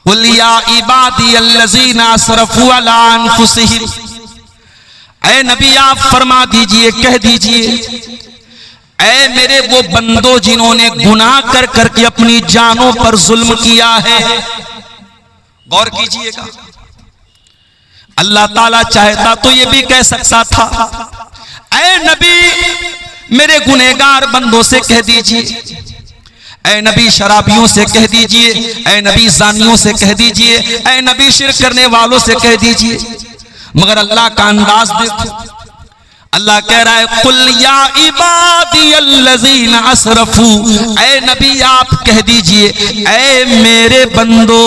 कुल या इबादी अल्लज़ीना असरफू अला अनफुसिहिम, ऐ नबी आप फरमा दीजिए, कह दीजिए, ऐ मेरे वो बंदो जिन्होंने गुनाह कर करके अपनी जानों पर जुल्म किया है। गौर कीजिएगा, अल्लाह ताला चाहता तो ये भी कह सकता था, ऐ नबी मेरे गुनहगार बंदों से कह दीजिए, ऐ नबी शराबियों से कह दीजिए, ऐ नबी जानियों से कह दीजिए, ऐ नबी शिर्क करने वालों से कह दीजिए, मगर अल्लाह का अंदाज देखो। अल्लाह कह रहा है कुल या इबादी अल्लज़ीना असरफू, ऐ नबी आप कह दीजिए, ऐ मेरे बंदो।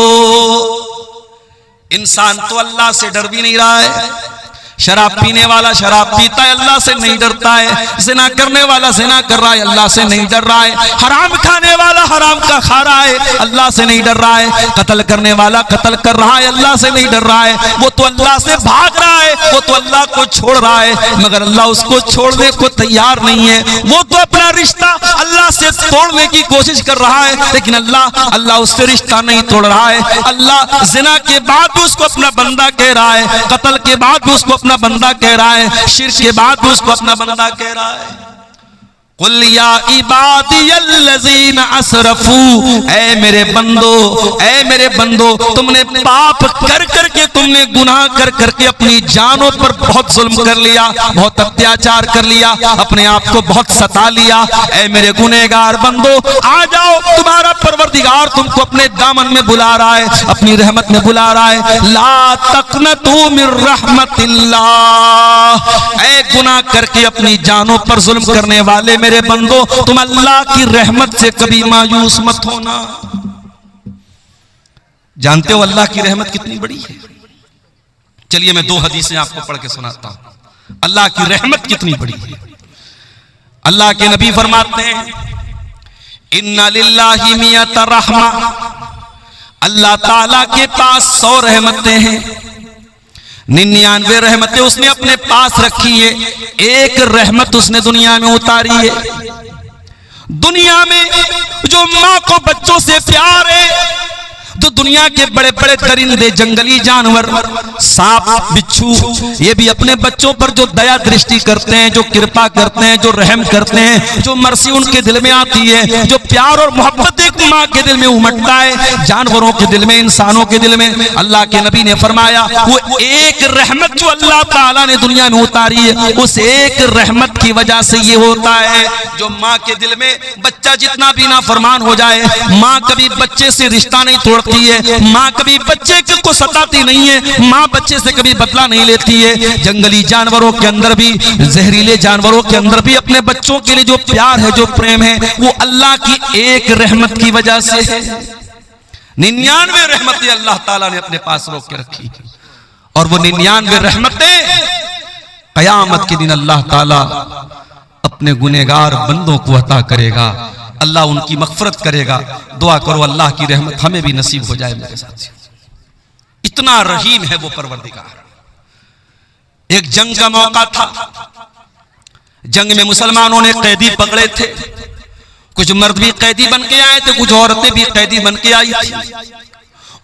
इंसान तो अल्लाह से डर भी नहीं रहा है। शराब पीने वाला शराब पीता है, अल्लाह से नहीं डरता है। ज़िना करने वाला ज़िना कर रहा है, अल्लाह से नहीं डर रहा है। हराम खाने वाला हराम का खा रहा है, अल्लाह से नहीं डर रहा है। कत्ल करने वाला कत्ल कर रहा है, अल्लाह से नहीं डर रहा है। वो तो अल्लाह से भाग रहा है, वो तो अल्लाह को छोड़ रहा है, मगर अल्लाह उसको छोड़ने को तैयार नहीं है। वो तो अपना रिश्ता अल्लाह से तोड़ने की कोशिश कर रहा है, लेकिन अल्लाह उससे रिश्ता नहीं तोड़ रहा है। अल्लाह ज़िना के बाद भी उसको अपना बंदा कह रहा है, कत्ल के बाद भी उसको अपना बंदा कह रहा है, शिर्क के बाद भी उसको अपना बंदा कह रहा है। कुल या इबादी अल्लज़ीना असरफू, ऐ मेरे बंदो, ऐ मेरे बंदो, तुमने पाप कर करके, तुमने गुनाह कर करके अपनी जानों पर बहुत जुल्म कर लिया, बहुत अत्याचार कर लिया, अपने आप को बहुत सता लिया। ऐ मेरे गुनहगार बंदो, आ जाओ, तुम्हारा परवरदिगार तुमको अपने दामन में बुला रहा है, अपनी रहमत में बुला रहा है। ला तक़नतू मिर रहमतिल्लाह, ऐ गुनाह करके अपनी जानों पर जुल्म करने वाले मेरे बंदो, तुम अल्लाह की रहमत से कभी मायूस मत होना। जानते हो अल्लाह की रहमत कितनी बड़ी है? चलिए मैं दो हदीसें आपको पढ़ के सुनाता हूं, अल्लाह की रहमत कितनी बड़ी है। अल्लाह के नबी फरमाते हैं इन्ना लिल्लाहि मियत रहमा, अल्लाह ताला के पास 100 रहमतें हैं, 99 रहमतें उसने अपने पास रखी है, एक रहमत उसने दुनिया में उतारी है। दुनिया में जो माँ को बच्चों से प्यार है, तो दुनिया के बड़े बड़े दरिंदे, जंगली जानवर, सांप, बिच्छू, ये भी अपने बच्चों पर जो दया दृष्टि करते हैं, जो कृपा करते हैं, जो रहम करते हैं, जो मर्सी उनके दिल में आती है, जो प्यार और मोहब्बत एक माँ के दिल में उमड़ता है, जानवरों के दिल में, इंसानों के दिल में, अल्लाह के नबी ने फरमाया वो एक रहमत जो अल्लाह ताला ने दुनिया में उतारी है, उस एक रहमत की वजह से ये होता है जो माँ के दिल में बच्चा जितना भी नाफरमान हो जाए, माँ कभी बच्चे से रिश्ता नहीं तोड़ती है, माँ कभी बच्चे को सताती नहीं है, माँ बच्चे से कभी बदला नहीं लेती है। जंगली जानवरों के अंदर भी, जहरीले जानवरों के अंदर भी अपने बच्चों के लिए जो प्यार है, जो प्रेम है, वो अल्लाह की एक रहमत की वजह से है। 99 रहमतें अल्लाह ताला ने अपने पास रोक के रखी, और वो 99 रहमतें कयामत के दिन अल्लाह ताला अपने गुनहगार बंदों को अता करेगा, अल्लाह उनकी मग़फ़िरत करेगा। दुआ करो अल्लाह की रहमत हमें भी नसीब हो जाए मेरे साथ। इतना रहीम है वो परवरदिगार। एक जंग का मौका था, जंग में मुसलमानों ने कैदी पकड़े थे, कुछ मर्द भी कैदी बन के आए थे, कुछ औरतें भी कैदी बन के आई थी।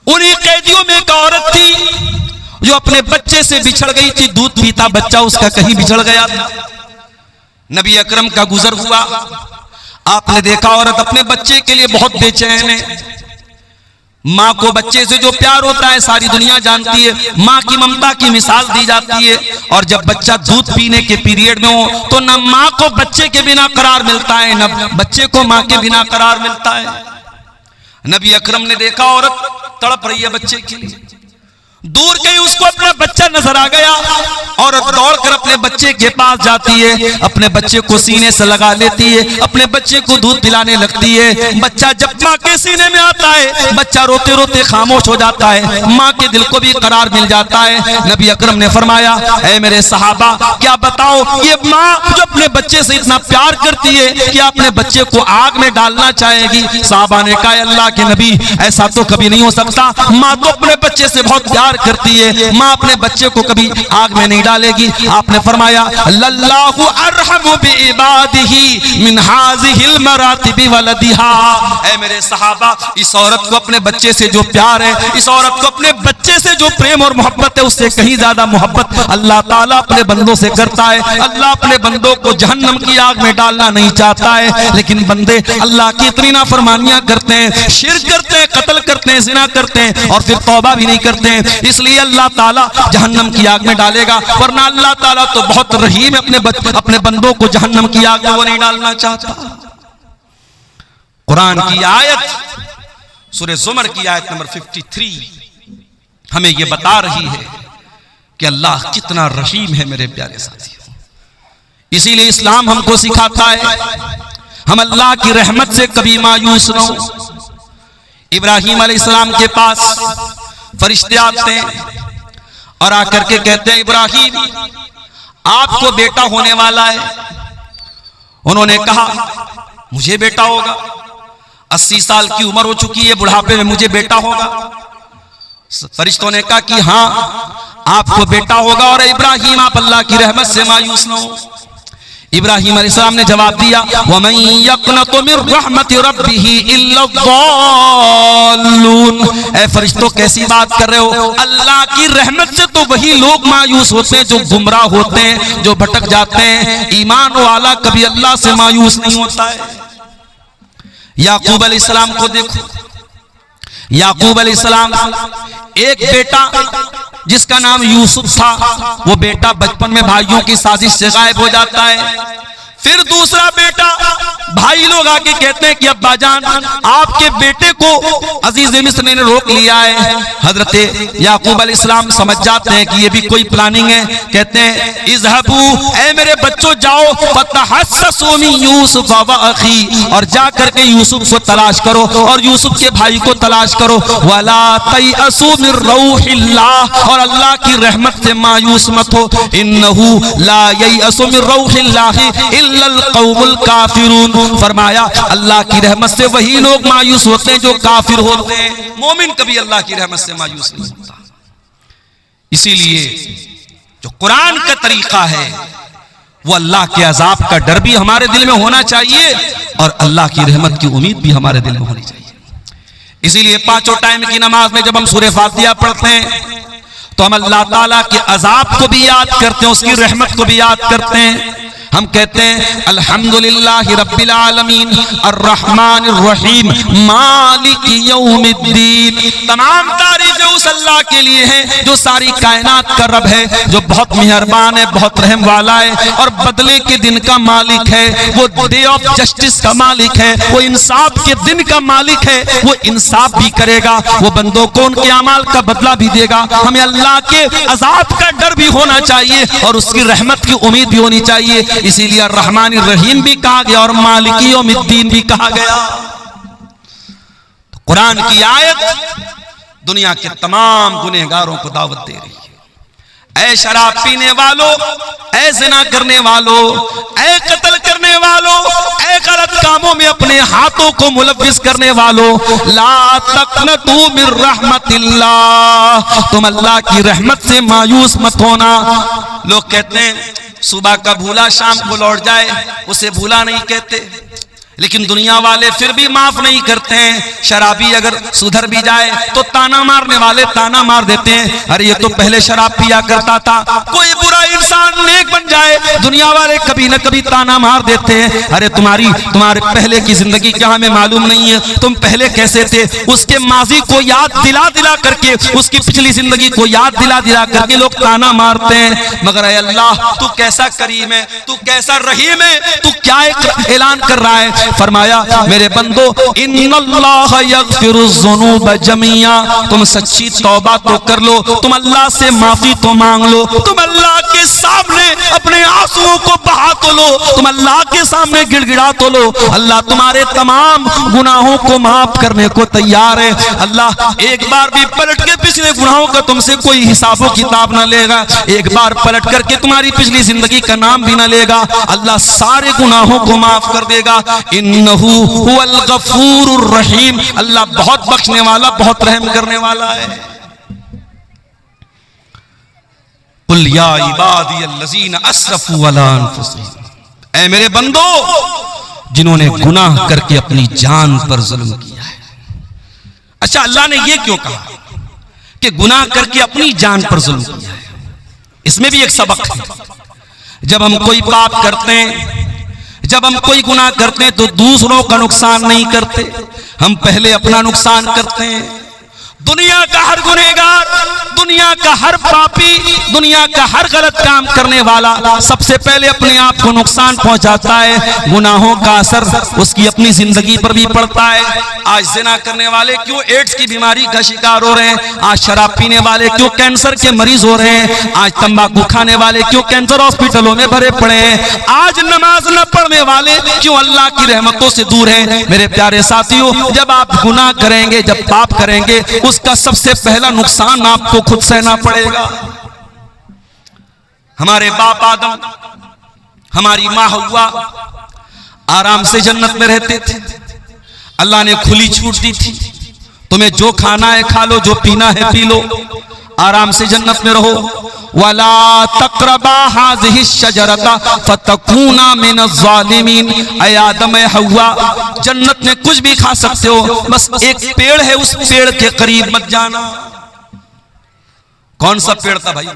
उन्हीं कैदियों में एक औरत थी जो अपने बच्चे से बिछड़ गई थी, दूध पीता बच्चा उसका कहीं बिछड़ गया था। नबी अकरम का गुजर हुआ, आपने देखा औरत अपने बच्चे के लिए बहुत बेचैन है। माँ को बच्चे से जो प्यार होता है सारी दुनिया जानती है, माँ की ममता की मिसाल दी जाती है। और जब बच्चा दूध पीने के पीरियड में हो तो न माँ को बच्चे के बिना करार मिलता है, न बच्चे को माँ के बिना करार मिलता है। नबी अकरम ने देखा औरत तड़प रही है बच्चे के लिए, दूर गई, उसको अपना बच्चा नजर आ गया, औरत दौड़कर अपने बच्चे के पास जाती है, अपने बच्चे को सीने से लगा लेती है, अपने बच्चे को दूध पिलाने लगती है। बच्चा जब माँ के सीने में आता है, बच्चा रोते रोते खामोश हो जाता है, माँ के दिल को भी करार मिल जाता है। नबी अकरम ने फरमाया, ऐ मेरे सहाबा, क्या बताओ ये माँ जो अपने बच्चे से इतना प्यार करती है, क्या अपने बच्चे को आग में डालना चाहेगी? सहाबा ने कहा, अल्लाह के नबी, ऐसा तो कभी नहीं हो सकता, माँ तो अपने बच्चे से बहुत प्यार करती है, माँ अपने बच्चे को कभी आग में नहीं डालेगी। आपने फरमाया लल्लाहु अरहमु बिइबादिही मिन हाज़िहिल मरातिबि वलदिहा। ऐ मेरे सहाबा, इस औरत को अपने बच्चे से जो प्यार है, इस औरत को अपने बच्चे से जो प्रेम और मोहब्बत है, उससे कहीं ज्यादा मोहब्बत अल्लाह ताला अपने बंदों से करता है। अल्लाह अपने बंदों को जहन्नम की आग में डालना नहीं चाहता है, लेकिन बंदे अल्लाह की इतनी नाफरमानियां करते हैं, शिर्क करते हैं, कत्ल करते हैं, ज़िना करते हैं और फिर तौबा भी नहीं करते हैं, इसलिए अल्लाह ताला जहन्नम की आग में डालेगा। वरना अल्लाह ताला तो बहुत रहीम है, अपने बंदों को जहन्नम की आग में वो नहीं डालना चाहता। कुरान की आयत सूरह ज़ुमर की आयत नंबर 53 हमें यह बता रही है कि अल्लाह कितना रहीम है मेरे प्यारे साथियों। इसीलिए इस्लाम हमको सिखाता है हम अल्लाह की रहमत से कभी मायूस न हो। इब्राहीम अलैहिस्सलाम के पास फरिश्ते आते हैं और आकर के कहते हैं, इब्राहीम आपको बेटा होने वाला है। उन्होंने कहा मुझे बेटा होगा, 80 साल की उम्र हो चुकी है, बुढ़ापे में मुझे बेटा होगा। फरिश्तों ने कहा कि हाँ आपको बेटा होगा और इब्राहीम आप अल्लाह की रहमत से मायूस न हो। इब्राहीम अलैहिस्सलाम ने जवाब दिया, वमन यक़नतु मिन रहमति रब्बिही इल्ला ज़ाल्लून। ऐ फरिश्तों कैसी बात कर रहे हो, अल्लाह की रहमत से तो वही लोग मायूस होते हैं जो गुमराह होते हैं, जो भटक जाते हैं। ईमान वाला कभी अल्लाह से मायूस नहीं होता है। याकूब अलैहिस्सलाम को देखो, याकूब अलैहिस्सलाम एक बेटा जिसका नाम यूसुफ था, वो बेटा बचपन में भाइयों की साजिश से गायब हो जाता है। फिर दूसरा बेटा, भाई लोग आके कहते हैं कि अब्बा जान आपके बेटे को अजीज मिस्र ने रोक लिया है। हजरत याकूब अलैहिस्सलाम समझ जाते हैं कि ये भी कोई प्लानिंग है। कहते हैं इज़हबू, ऐ मेरे बच्चों जाओ, फतहस्ससू मिन यूसुफ व अखी, और जा करके यूसुफ को तलाश करो और यूसुफ के भाई को तलाश करो। वला तयअसू मिन रौहिल्लाह, और अल्लाह की रहमत से मायूस मत हो। इन्नहू ला ययअसू मिन रौहिल्लाह इल्लल कौमुल काफिरून। फरमाया अल्लाह की रहमत से वही लोग मायूस होते हैं जो काफिर होते हैं, मोमिन कभी अल्लाह की रहमत से मायूस नहीं होता। इसीलिए जो कुरान का तरीका है वो अल्लाह के अजाब का डर भी हमारे दिल में होना चाहिए और अल्लाह की रहमत की उम्मीद भी हमारे दिल में होनी चाहिए। इसीलिए पांचों टाइम की नमाज में जब हम सूरह फातिहा पढ़ते हैं तो हम अल्लाह ताला के अजाब को भी याद करते हैं, उसकी रहमत को भी याद करते हैं। हम कहते हैं अल्हम्दुलिल्लाहि रब्बिल आलमीन अर्रहमानिर रहीम मालिक यौमिद्दीन। तमाम तारीफें उस अल्लाह के लिए हैं जो सारी कायनात का रब है, जो बहुत मेहरबान है, बहुत रहम वाला है और बदले के दिन का मालिक है। वो डे ऑफ जस्टिस का मालिक है, वो इंसाफ के दिन का मालिक है। वो इंसाफ भी करेगा, वो बंदों को उनके अमाल का बदला भी देगा। हमें अल्लाह के अजाब का डर भी होना चाहिए और उसकी रहमत की उम्मीद भी होनी चाहिए। इसीलिए रहमान रहीम भी कहा गया और मालिक यौमिद्दीन भी कहा गया। तो कुरान की आयत दुनिया के तमाम गुनहगारों को दावत दे रही है। ऐ शराब पीने वालों, ऐ ज़िना करने वालों, ऐ कत्ल करने वालों, ऐ गलत कामों में अपने हाथों को मुलव्विस करने वालों, ला तक़नतू मिन रहमतिल्लाह, तुम अल्लाह की रहमत से मायूस मत होना। लोग कहते हैं सुबह का भूला शाम को लौट जाए, उसे भूला नहीं कहते, लेकिन दुनिया वाले फिर भी माफ नहीं करते हैं। शराबी अगर सुधर भी जाए तो ताना मारने वाले ताना मार देते हैं, अरे ये तो पहले शराब पिया करता था। कोई बुरा इंसान नेक बन जाए, दुनिया वाले कभी न कभी ताना मार देते हैं, अरे तुम्हारे पहले की जिंदगी क्या हमें मालूम नहीं है, तुम पहले कैसे थे। उसके माजी को याद दिला दिला करके, उसकी पिछली जिंदगी को याद दिला दिला करके लोग ताना मारते हैं। मगर ऐ अल्लाह तू कैसा करीम है, तू कैसा रहीम है, तू क्या ऐलान कर रहा है। फरमाया मेरे बंदो इन्नल्लाह यग़फिरुज़्ज़ुनूब जमीआ, तुम सच्ची तौबा तो कर लो, तुम अल्लाह से माफी तो मांग लो, तुम अल्लाह के सामने अपने आंसुओं को बहा तो लो, तुम अल्लाह के सामने गिड़गिड़ा तो लो। अल्लाह तुम्हारे तमाम गुनाहों को माफ करने को तैयार है। अल्लाह एक बार भी पलट के पिछले गुनाहों का तुमसे कोई हिसाबो किताब ना लेगा, एक बार पलट करके तुम्हारी पिछली जिंदगी का नाम भी ना लेगा। अल्लाह सारे गुनाहों को माफ कर देगा। इन्नहु हुवल गफूरुर रहीम, अल्लाह बहुत बख्शने वाला, बहुत रहम करने वाला है। कुल या इबादियल्लज़ीना अस्रफू अला अनफुसिहिम, ऐ मेरे बंदो जिन्होंने गुनाह करके अपनी जान पर जुल्म किया है। अच्छा, अल्लाह ने यह क्यों कहा कि गुनाह करके अपनी जान पर जुल्म किया है? इसमें भी एक सबक है। जब हम कोई पाप करते हैं, जब हम कोई गुनाह करते हैं तो दूसरों का नुकसान नहीं करते, हम पहले अपना नुकसान करते हैं। दुनिया का हर गुनहगार, दुनिया का हर पापी, दुनिया का हर गलत काम करने वाला सबसे पहले अपने आप को नुकसान पहुंचाता है। गुनाहों का असर उसकी अपनी जिंदगी पर भी पड़ता है। आज जिना करने वाले क्यों एड्स की बीमारी का शिकार हो रहे हैं? आज शराब पीने वाले क्यों कैंसर के मरीज हो रहे हैं? आज तंबाकू खाने वाले क्यों कैंसर हॉस्पिटलों में भरे पड़े हैं? आज नमाज न पढ़ने वाले क्यों अल्लाह की रहमतों से दूर हैं? मेरे प्यारे साथियों, जब आप गुनाह करेंगे, जब पाप करेंगे, उसका सबसे पहला नुकसान आपको खुद सहना पड़ेगा। हमारे बाप आदम, हमारी मां हव्वा आराम से जन्नत में रहते थे। अल्लाह ने खुली छूट दी थी, तुम्हें जो खाना है खा लो, जो पीना है पी लो, आराम से जन्नत में रहो। वला तक़रबा हाज़िहि शजरता फतकूना मिनज़्ज़ालिमीन, ऐ आदम ऐ हव्वा, जन्नत में कुछ भी खा सकते हो, बस एक पेड़ है, उस पेड़ के करीब मत जाना। कौन सा पेड़ था भाई?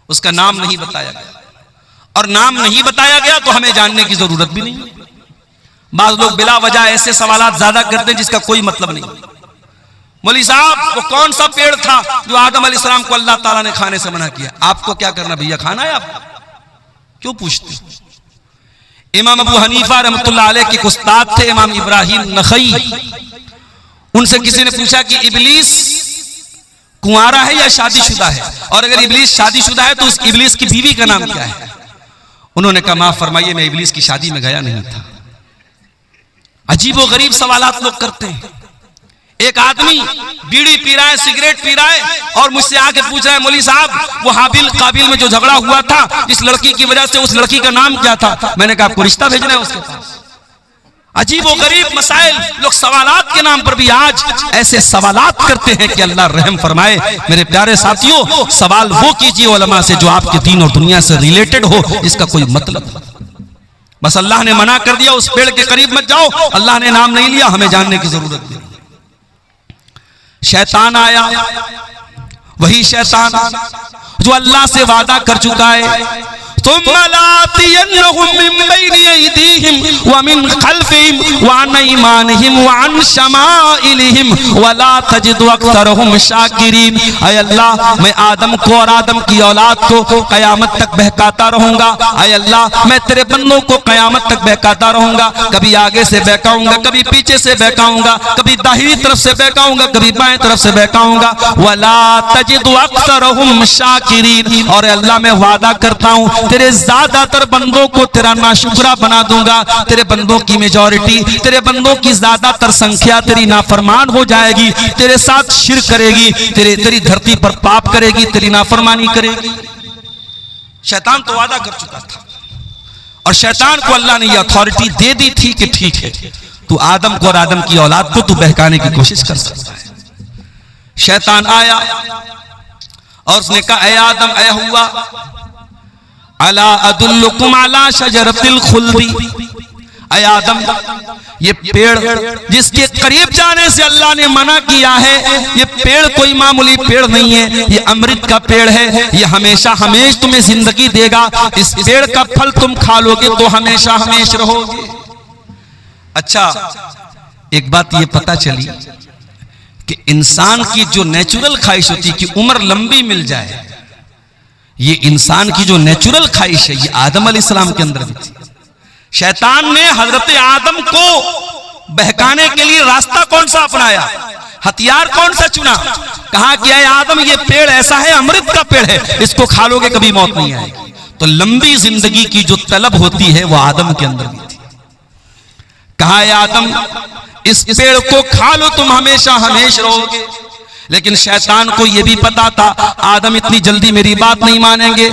उसका नाम नहीं बताया गया, और नाम नहीं बताया गया तो हमें जानने की जरूरत भी नहीं। बाज़ लोग बिला वजह ऐसे सवालात ज्यादा करते हैं जिसका कोई मतलब नहीं। मौलवी साहब, वो कौन सा पेड़ था जो आदम अलैहिस्सलाम को अल्लाह ताला ने खाने से मना किया? आपको क्या करना भैया, खाना है आप? क्यों पूछते? इमाम अबू हनीफा रहमतुल्लाह अलैह के उस्ताद थे इमाम इब्राहिम नखई। उनसे किसी ने पूछा कि इब्लीस कुंवारा है या शादीशुदा है, और अगर इब्लीस शादीशुदा है तो उस इब्लीस की बीवी का नाम क्या है? उन्होंने कहा, माफ फरमाइए, मैं इब्लीस की शादी में गया नहीं था। अजीब व गरीब सवालात लोग करते हैं। एक आदमी बीड़ी पी रहा है, सिगरेट पी रहा है, और मुझसे आके पूछ रहा है, मौलवी साहब, वो हाबिल काबिल में जो झगड़ा हुआ था इस लड़की की वजह से, उस लड़की का नाम क्या था? मैंने कहा, आपको रिश्ता भेजना है उसके पास। अजीब व गरीब मसाइल, लोग सवालात के नाम पर भी आज ऐसे सवालात करते हैं कि अल्लाह रहम फरमाए। मेरे प्यारे साथियों, सवाल वो कीजिए उलमा से जो आपके दीन और दुनिया से रिलेटेड हो, इसका कोई मतलब। बस अल्लाह ने मना कर दिया उस पेड़ के करीब मत जाओ, अल्लाह ने नाम नहीं लिया, हमें जानने की जरूरत नहीं। शैतान आया, वही शैतान जो अल्लाह से वादा कर चुका है, तुम्मा लातियन्नहुम मिन बैनि अयदीहिम व मिन खल्फिहिम व अन ऐमानिहिम व अन शमाइलिहिम व ला तजिदु अक्सरहुम शाकिरीन। ऐ अल्लाह, मैं आदम को और आदम की औलाद को कयामत तक बहकाता रहूंगा। ऐ अल्लाह, मैं तेरे बंदों को कयामत तक बहकाता रहूंगा। कभी आगे से बहकाऊंगा, कभी पीछे से बहकाऊंगा, कभी दाहिनी तरफ से बहकाऊंगा, कभी बाएं तरफ से बहकाऊंगा। व ला तजिदु अक्सरहुम शाकिरीन, और अल्लाह मैं वादा करता हूं तेरे ज्यादातर बंदों को तेरा नाशुक्रा बना दूंगा। तेरे बंदों की मेजॉरिटी, तेरे बंदों की ज्यादातर संख्या तेरी नाफरमान हो जाएगी, तेरे साथ शिर्क करेगी, तेरी धरती पर पाप करेगी, तेरी नाफरमानी करेगी। शैतान तो वादा कर चुका था, और शैतान को अल्लाह ने यह अथॉरिटी दे दी थी कि ठीक है, तू आदम को और आदम की औलाद को तू बहकाने की कोशिश कर सकता है। शैतान आया और उसने कहा, ऐ आदम, ऐ हुआ, अला अदुल्लुकुम अला शजरतिल खुल्दी, ऐ आदम, ये पेड़ जिसके करीब जाने से अल्लाह ने मना किया है, ये पेड़ कोई मामूली पेड़ नहीं है, ये अमृत का पेड़ है, ये हमेशा हमेशा तुम्हें जिंदगी देगा। इस पेड़ का फल तुम खा लोगे तो हमेशा हमेशा रहोगे। अच्छा, एक बात ये पता चली कि इंसान की जो नेचुरल ख्वाहिश होती है कि उम्र लंबी मिल जाए, ये इंसान की जो नेचुरल ख्वाहिश है, ये आदम अलैहिस्सलाम के अंदर भी थी। शैतान ने हजरत आदम को बहकाने के लिए रास्ता कौन सा अपनाया, हथियार कौन सा चुना? कहा कि ऐ आदम, ये पेड़ ऐसा है, अमृत का पेड़ है, इसको खा लोगे कभी मौत नहीं आएगी। तो लंबी जिंदगी की जो तलब होती है वो आदम के अंदर भी थी। कहा, ऐ आदम, इस पेड़ को खा लो, तुम हमेशा हमेशा रहोगे। लेकिन शैतान को यह भी पता था आदम इतनी जल्दी मेरी बात नहीं मानेंगे।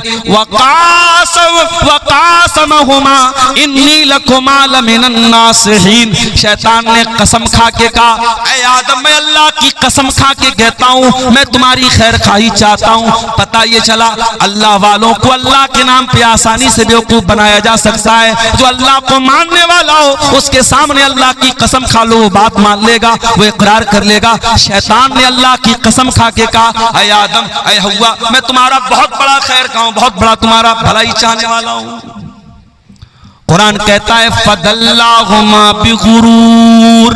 वकासमहुमा इन्नी लकुमा लमिनन नासिहीन, शैतान ने कसम खा के कहा, ऐ आदम मैं अल्लाह की कसम खा के कहता हूं मैं तुम्हारी खैर खाही चाहता हूं। पता ये चला अल्लाह वालों को अल्लाह के नाम पे आसानी से बेवकूफ बनाया जा सकता है। जो अल्लाह को मानने वाला हो उसके सामने अल्लाह की कसम खा लो, वो बात मान लेगा, वो इकरार कर लेगा। शैतान ने अल्लाह की कसम खा के कहा, ऐ आदम ऐ हव्वा मैं तुम्हारा बहुत बड़ा खैर खाऊं, बहुत बड़ा तुम्हारा भलाई चाहने वाला हूं। कुरान कहता है फदल्लाहुमा बिगुरूर,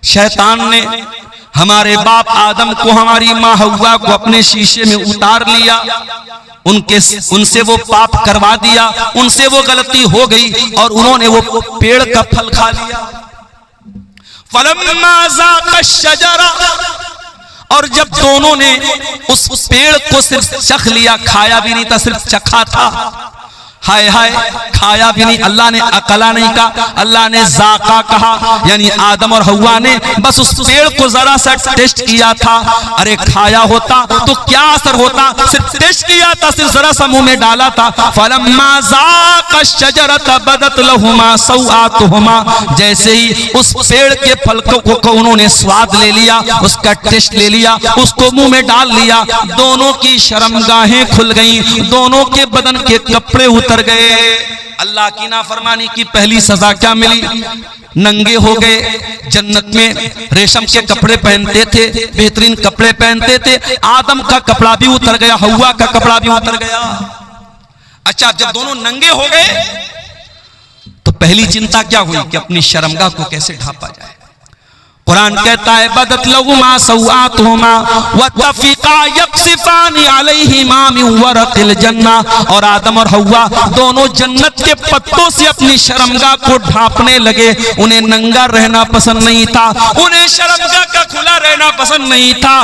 शैतान ने हमारे बाप आदम को हमारी माँ हव्वा को अपने शीशे में उतार लिया, उनसे वो पाप करवा दिया, उनसे वो गलती हो गई और उन्होंने वो पेड़ का फल खा लिया। फलम्मा ज़ाक़ा शजरा, और जब दोनों ने उस पेड़ को सिर्फ चख लिया, खाया भी नहीं था, सिर्फ चखा था। हाय हाय, खाया भी नहीं, अल्लाह ने अकला नहीं कहा, अल्लाह ने जाका कहा, यानी आदम और हव्वा ने बस उस पेड़ को जरा सा टेस्ट किया था। अरे खाया होता तो क्या असर होता, सिर्फ टेस्ट किया था, सिर्फ जरा सा मुंह में डाला था। फलम्मा ज़ाक़ा शजरत बदत लहुमा सौआतुहुमा, जैसे ही उस पेड़ के फल को उन्होंने स्वाद ले लिया, उसका टेस्ट ले लिया, उसको मुंह में डाल लिया, दोनों की शर्मगाहें खुल गई, दोनों के बदन के कपड़े उतर गए। अल्लाह की नाफरमानी की पहली सजा क्या मिली, नंगे हो गए। जन्नत में रेशम के कपड़े पहनते थे, बेहतरीन कपड़े पहनते थे, आदम का कपड़ा भी उतर गया, हव्वा का कपड़ा भी उतर गया। अच्छा, जब दोनों नंगे हो गए तो पहली चिंता क्या हुई कि अपनी शर्मगाह को कैसे ढांपा जाए। कुरान कहता है बदत लहुमा सौआतुहुमा वतफिका यक्सिफानी अलैहिमा मिन वरक़िल जन्ना, और आदम और हव्वा दोनों जन्नत के पत्तों से अपनी शर्मगाह को ढांपने लगे। उन्हें नंगा रहना पसंद नहीं था, उन्हें शर्मगाह का खुला रहना पसंद नहीं था।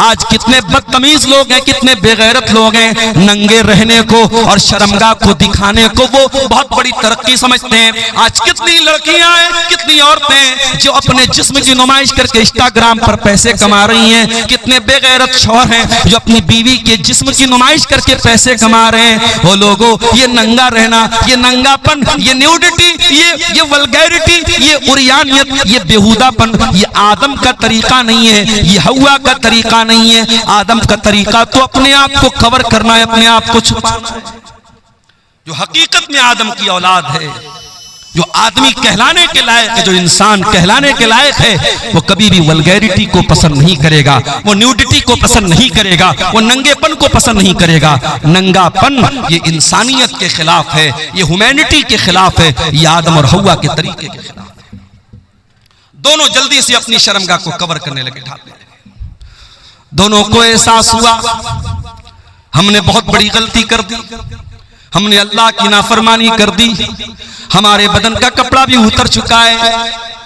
आज कितने बदतमीज लोग हैं, कितने बेगैरत लोग हैं, नंगे रहने को और शर्मगाह को दिखाने को वो बहुत बड़ी तरक्की समझते हैं। आज कितनी लड़कियां हैं, कितनी औरतें जो अपने जिस्म की नुमाइश करके इंस्टाग्राम पर पैसे कमा रही हैं। कितने बेगैरत शौहर हैं जो अपनी बीवी के जिस्म की नुमाइश करके पैसे कमा रहे हैं। वो लोगों, ये नंगा रहना, ये नंगापन, ये न्यूडिटी, ये वल्गैरिटी, ये उरियानियत, ये बेहुदापन, ये आदम का तरीका नहीं है, ये हव्वा का तरीका नहीं है। आदम का तरीका तो अपने आप को कवर करना है, अपने आप को छुपाना है। जो हकीकत में आदम की औलाद है, जो आदमी कहलाने के लायक है, जो इंसान कहलाने के लायक है, वो कभी भी वल्गैरिटी को पसंद नहीं करेगा, वो न्यूडिटी को पसंद नहीं करेगा, वो नंगेपन को पसंद नहीं करेगा। नंगापन ये इंसानियत के खिलाफ है, ये ह्यूमैनिटी के खिलाफ है, ये आदम और हव्वा के तरीके के खिलाफ है। दोनों जल्दी से अपनी शर्मगाह को कवर करने लगे, ढांपने लगे। दोनों को एहसास हुआ हमने बहुत बड़ी गलती कर दी, हमने अल्लाह की नाफरमानी कर दी, हमारे बदन का कपड़ा भी उतर चुका है।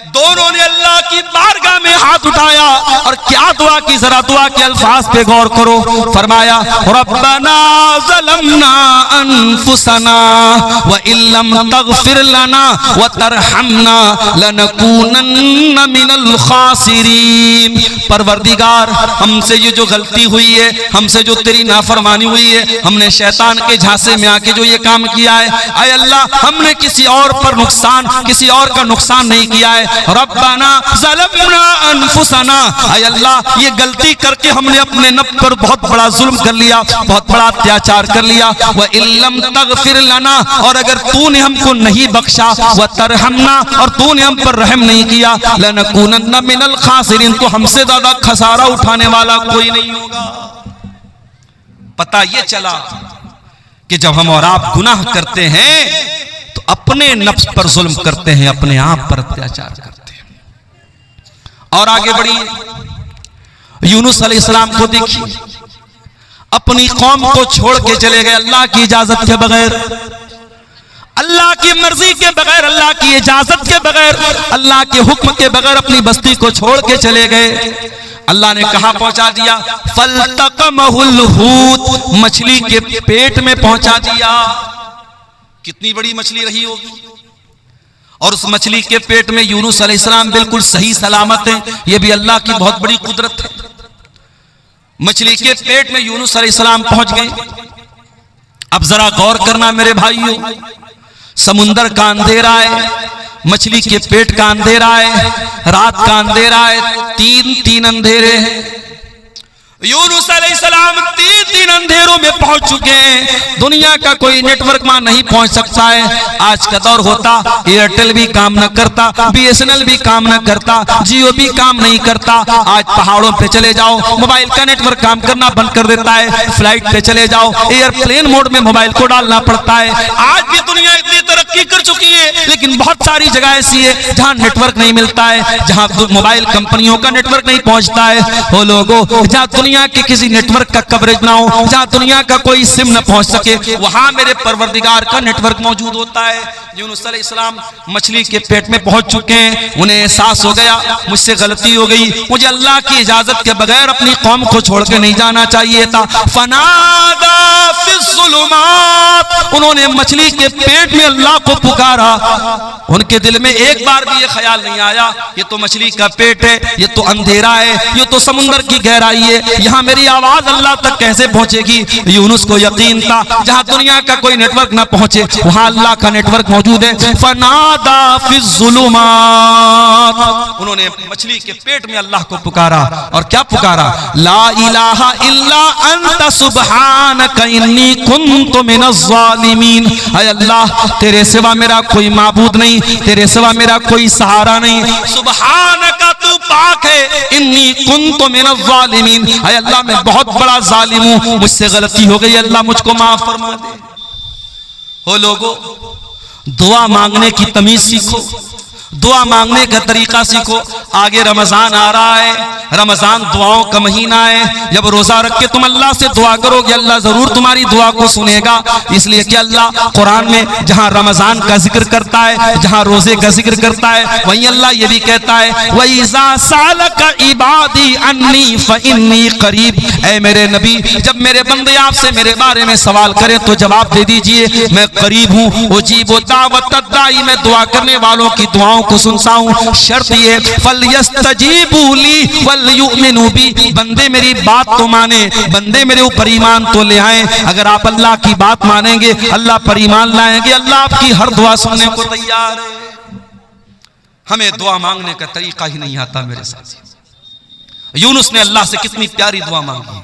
दोनों ने अल्लाह की बारगाह में हाथ उठाया और क्या दुआ की, जरा दुआ के अल्फाज पे गौर करो। फरमाया रब्बना ज़लमना अनफुसना व इल्लम तगफिर लना व तरहमना लनकूनन्न मिनल खासिरीन। परवरदिगार, हमसे ये जो गलती हुई है, हमसे जो तेरी नाफरमानी हुई है, हमने शैतान के झांसे में आके जो ये काम किया है, आए अल्लाह हमने किसी और पर नुकसान, किसी और का नुकसान नहीं किया है। रब्बाना ज़लमना अनफुसना, आए अल्लाह ये गलती करके हमने अपने नफ्स पर बहुत बड़ा जुल्म कर लिया, बहुत बड़ा अत्याचार कर लिया। व इल्लम तगफिर लना, और अगर तूने हमको नहीं बख्शा, व तरहमना, और तूने हम पर रहम नहीं किया, लनकूनन्न मिनल खासिरीन, तो हमसे ज्यादा खसारा उठाने वाला कोई नहीं होगा। पता ये चला कि जब हम और आप गुनाह करते हैं तो अपने नफ्स पर जुल्म करते हैं, अपने आप पर अत्याचार करते हैं। और आगे बढ़िए, यूनुस अलैहिस्सलाम को देखिए, अपनी कौम को छोड़ के चले गए अल्लाह की इजाजत के बगैर, अल्लाह की मर्जी के बगैर, अल्लाह की इजाजत के बगैर, अल्लाह के हुक्म के बगैर अपनी बस्ती को छोड़ के चले गए। अल्लाह ने कहा पहुंचा दिया, फल्तकमहुल हूत, मछली के पेट में पहुंचा दिया। कितनी बड़ी मछली रही होगी, और उस मछली के पेट में यूनुस अलैहिस्सलाम बिल्कुल सही सलामत है। यह भी अल्लाह की बहुत बड़ी कुदरत है। मछली के पेट में यूनुस अलैहिस्सलाम पहुंच गए। अब जरा गौर करना मेरे भाइयों, समुंदर का अंधेरा है, मछली के पेट का अंधेरा है, रात का अंधेरा है, तीन अंधेरे हैं। यूनुस अलैहिस्सलाम तीन अंधेरों में पहुंच चुके हैं। दुनिया का कोई नेटवर्क वहां नहीं पहुंच सकता है। आज का दौर होता एयरटेल भी काम न करता, BSNL भी काम न करता, जियो भी काम नहीं करता। आज पहाड़ों पे चले जाओ, मोबाइल का नेटवर्क काम करना बंद कर देता है। फ्लाइट पे चले जाओ, एयरप्लेन मोड में मोबाइल को डालना पड़ता है। आज भी दुनिया इतनी तरक्की कर चुकी है, लेकिन बहुत सारी जगह ऐसी है जहां नेटवर्क नहीं मिलता है, जहां मोबाइल कंपनियों का नेटवर्क नहीं पहुंचता है। वो लोगों, जहां दुनिया के किसी नेटवर्क का कवरेज ना हो, जहां दुनिया का कोई सिम न पहुंच सके, वहां मेरे परवरदिगार का नेटवर्क मौजूद होता है। यूनुस अलैहिस्सलाम मछली के पेट में पहुंच चुके हैं। उन्हें एहसास हो गया मुझसे गलती हो गई, मुझे अल्लाह की इजाजत के बगैर अपनी कौम को छोड़ के नहीं जाना चाहिए था। फनादा फिस्सुलुमात, उन्होंने मछली के पेट में अल्लाह को पुकारा। उनके दिल में एक बार भी ये ख्याल नहीं आया ये तो मछली का पेट है, ये तो अंधेरा है, ये तो समुद्र की गहराई है, यहाँ मेरी आवाज अल्लाह तक कैसे पहुंचेगी। यूनुस को यकीन था जहां दुनिया का कोई नेटवर्क ना पहुंचे वहां अल्लाह का नेटवर्क मौजूद है। फनादा फिस्सुलुमात, उन्होंने मछली के पेट में अल्लाह को पुकारा। और क्या पुकारा? ला इलाहा इल्ला अंत सुब्हानक इन्नी कुन्तु मिनज़्ज़ालिमीन। ऐ अल्लाह, तेरे सिवा मेरा कोई माबूद नहीं, तेरे सिवा मेरा कोई सहारा नहीं। सुब्हानक, तू पाक है। इन्नी कुन्तु मिनज़्ज़ालिमीन, ऐ अल्लाह मैं बहुत बड़ा जालिम हूं, मुझसे गलती हो गई, अल्लाह मुझको माफ फरमा दे। हो लोगों, दुआ मांगने की तमीज सीखो, दुआ मांगने का तरीका सीखो। आगे रमजान आ रहा है, रमजान दुआओं का महीना है। जब रोजा रख के तुम अल्लाह से दुआ करोगे, अल्लाह जरूर तुम्हारी दुआ को सुनेगा। इसलिए कि अल्लाह कुरान में जहां रमजान का जिक्र करता है, जहां रोजे का जिक्र करता है, वहीं अल्लाह ये भी कहता है वइज़ा सालका इबादी अन्नी फइन्नी करीब। ऐ मेरे नबी, जब मेरे बंदे आपसे मेरे बारे में सवाल करें तो जवाब दे दीजिए मैं करीब हूँ। उजीबु दावतद दाई, मैं दुआ करने वालों की दुआओं को सुनता हूँ। शर्त ये फलयस्तजीबू ली वलयुमिनू बी, बंदे मेरी बात तो माने, बंदे मेरे ऊपर ईमान तो ले आए। अगर आप अल्लाह की बात मानेंगे, अल्लाह पर ईमान लाएंगे, अल्लाह आपकी हर दुआ सुनने को तैयार है। हमें दुआ मांगने का तरीका ही नहीं आता मेरे साथी। यूनुस ने अल्लाह से कितनी प्यारी दुआ मांगी,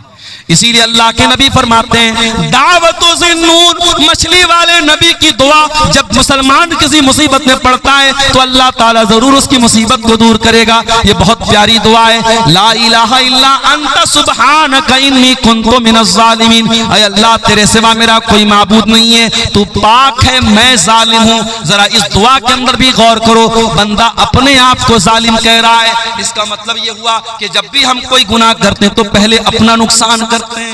इसीलिए अल्लाह के नबी फरमाते हैं दावतो ज़िन्नून, मछली वाले नबी की दुआ जब मुसलमान किसी मुसीबत में पड़ता है तो अल्लाह ताला जरूर उसकी मुसीबत को दूर करेगा। ये बहुत प्यारी दुआ है। ला इलाहा इल्ला अंत सुब्हानक इन्नी कुन्तु मिनज़्ज़ालिमीन, ऐ अल्लाह तेरे सिवा मेरा कोई माबूद नहीं है, तू पाक है, मैं जालिम हूँ। जरा इस दुआ के अंदर भी गौर करो, बंदा अपने आप को जालिम कह रहा है। इसका मतलब ये हुआ कि जब भी हम कोई गुनाह करते हैं तो पहले अपना नुकसान करते हैं।